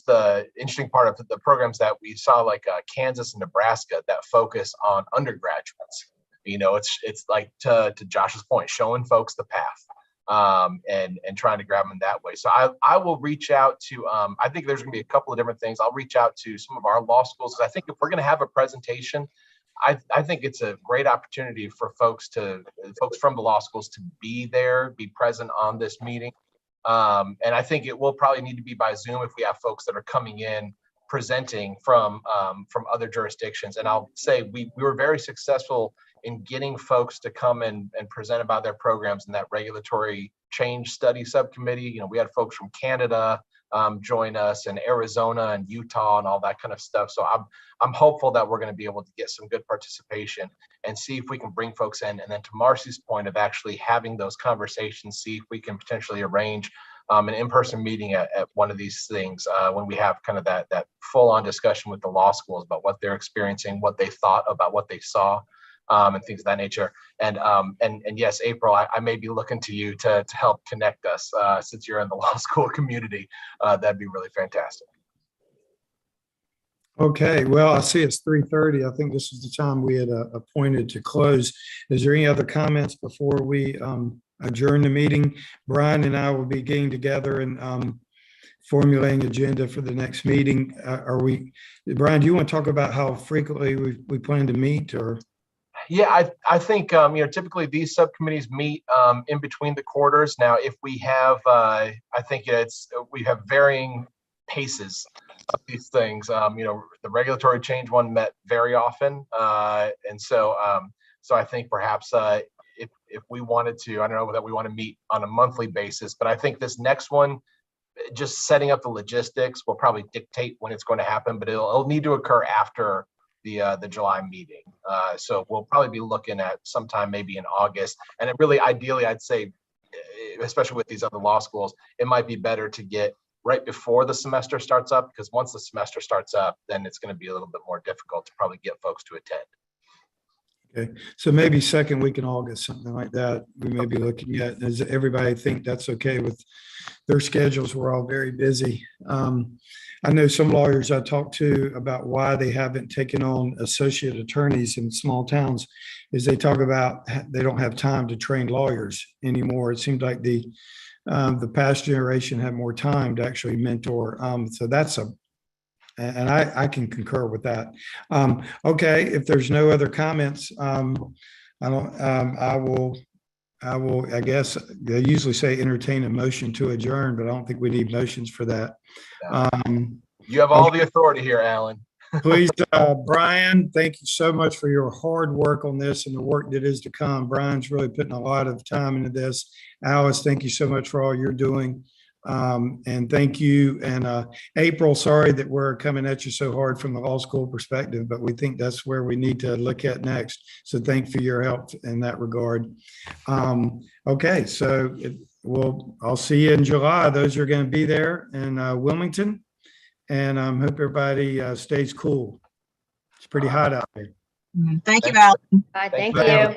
the interesting part of the programs that we saw, like Kansas and Nebraska, that focus on undergraduates. It's like to Josh's point, showing folks the path, and trying to grab them that way. So I will reach out to. I think there's gonna be a couple of different things. I'll reach out to some of our law schools, because I think if we're gonna have a presentation, I think it's a great opportunity for folks from the law schools to be there, be present on this meeting. And I think it will probably need to be by Zoom if we have folks that are coming in presenting from other jurisdictions. And I'll say we were very successful in getting folks to come and present about their programs in that regulatory change study subcommittee. We had folks from Canada join us, and Arizona and Utah and all that kind of stuff. So I'm hopeful that we're going to be able to get some good participation and see if we can bring folks in. And then to Marcy's point of actually having those conversations, see if we can potentially arrange an in-person meeting at one of these things when we have kind of that full-on discussion with the law schools about what they're experiencing, what they thought about what they saw, and things of that nature. And yes, April, I may be looking to you to help connect us since you're in the law school community. That'd be really fantastic. Okay, well, I see it's 3:30. I think this is the time we had appointed to close. Is there any other comments before we adjourn the meeting? Brian and I will be getting together and formulating agenda for the next meeting. Brian, do you want to talk about how frequently we plan to meet, or? Yeah, I think typically these subcommittees meet in between the quarters. Now, if we have, I think we have varying paces of these things. The regulatory change one met very often, and so So I think perhaps if we wanted to, I don't know that we want to meet on a monthly basis, but I think this next one, just setting up the logistics will probably dictate when it's going to happen, but it'll need to occur after the July meeting. So we'll probably be looking at sometime maybe in August. And it really, ideally, I'd say, especially with these other law schools, it might be better to get right before the semester starts up, because once the semester starts up, then it's going to be a little bit more difficult to probably get folks to attend. Okay, so maybe second week in August, something like that, we may be looking at. Does everybody think that's okay with their schedules? We're all very busy. I know some lawyers I talked to about why they haven't taken on associate attorneys in small towns is they talk about they don't have time to train lawyers anymore. It seems like the past generation had more time to actually mentor. So that's and I can concur with that. Okay, if there's no other comments, I guess they usually say entertain a motion to adjourn, but I don't think we need motions for that. You have all the authority here, Alan. Please, Brian, thank you so much for your hard work on this and the work that is to come. Brian's really putting a lot of time into this. Alice, thank you so much for all you're doing. And thank you. And April, sorry that we're coming at you so hard from the law school perspective, but we think that's where we need to look at next. So thank you for your help in that regard. Okay, so I'll see you in July. Those are going to be there in Wilmington. And hope everybody stays cool. It's pretty hot out there. Thank you, Al. Thank you. you.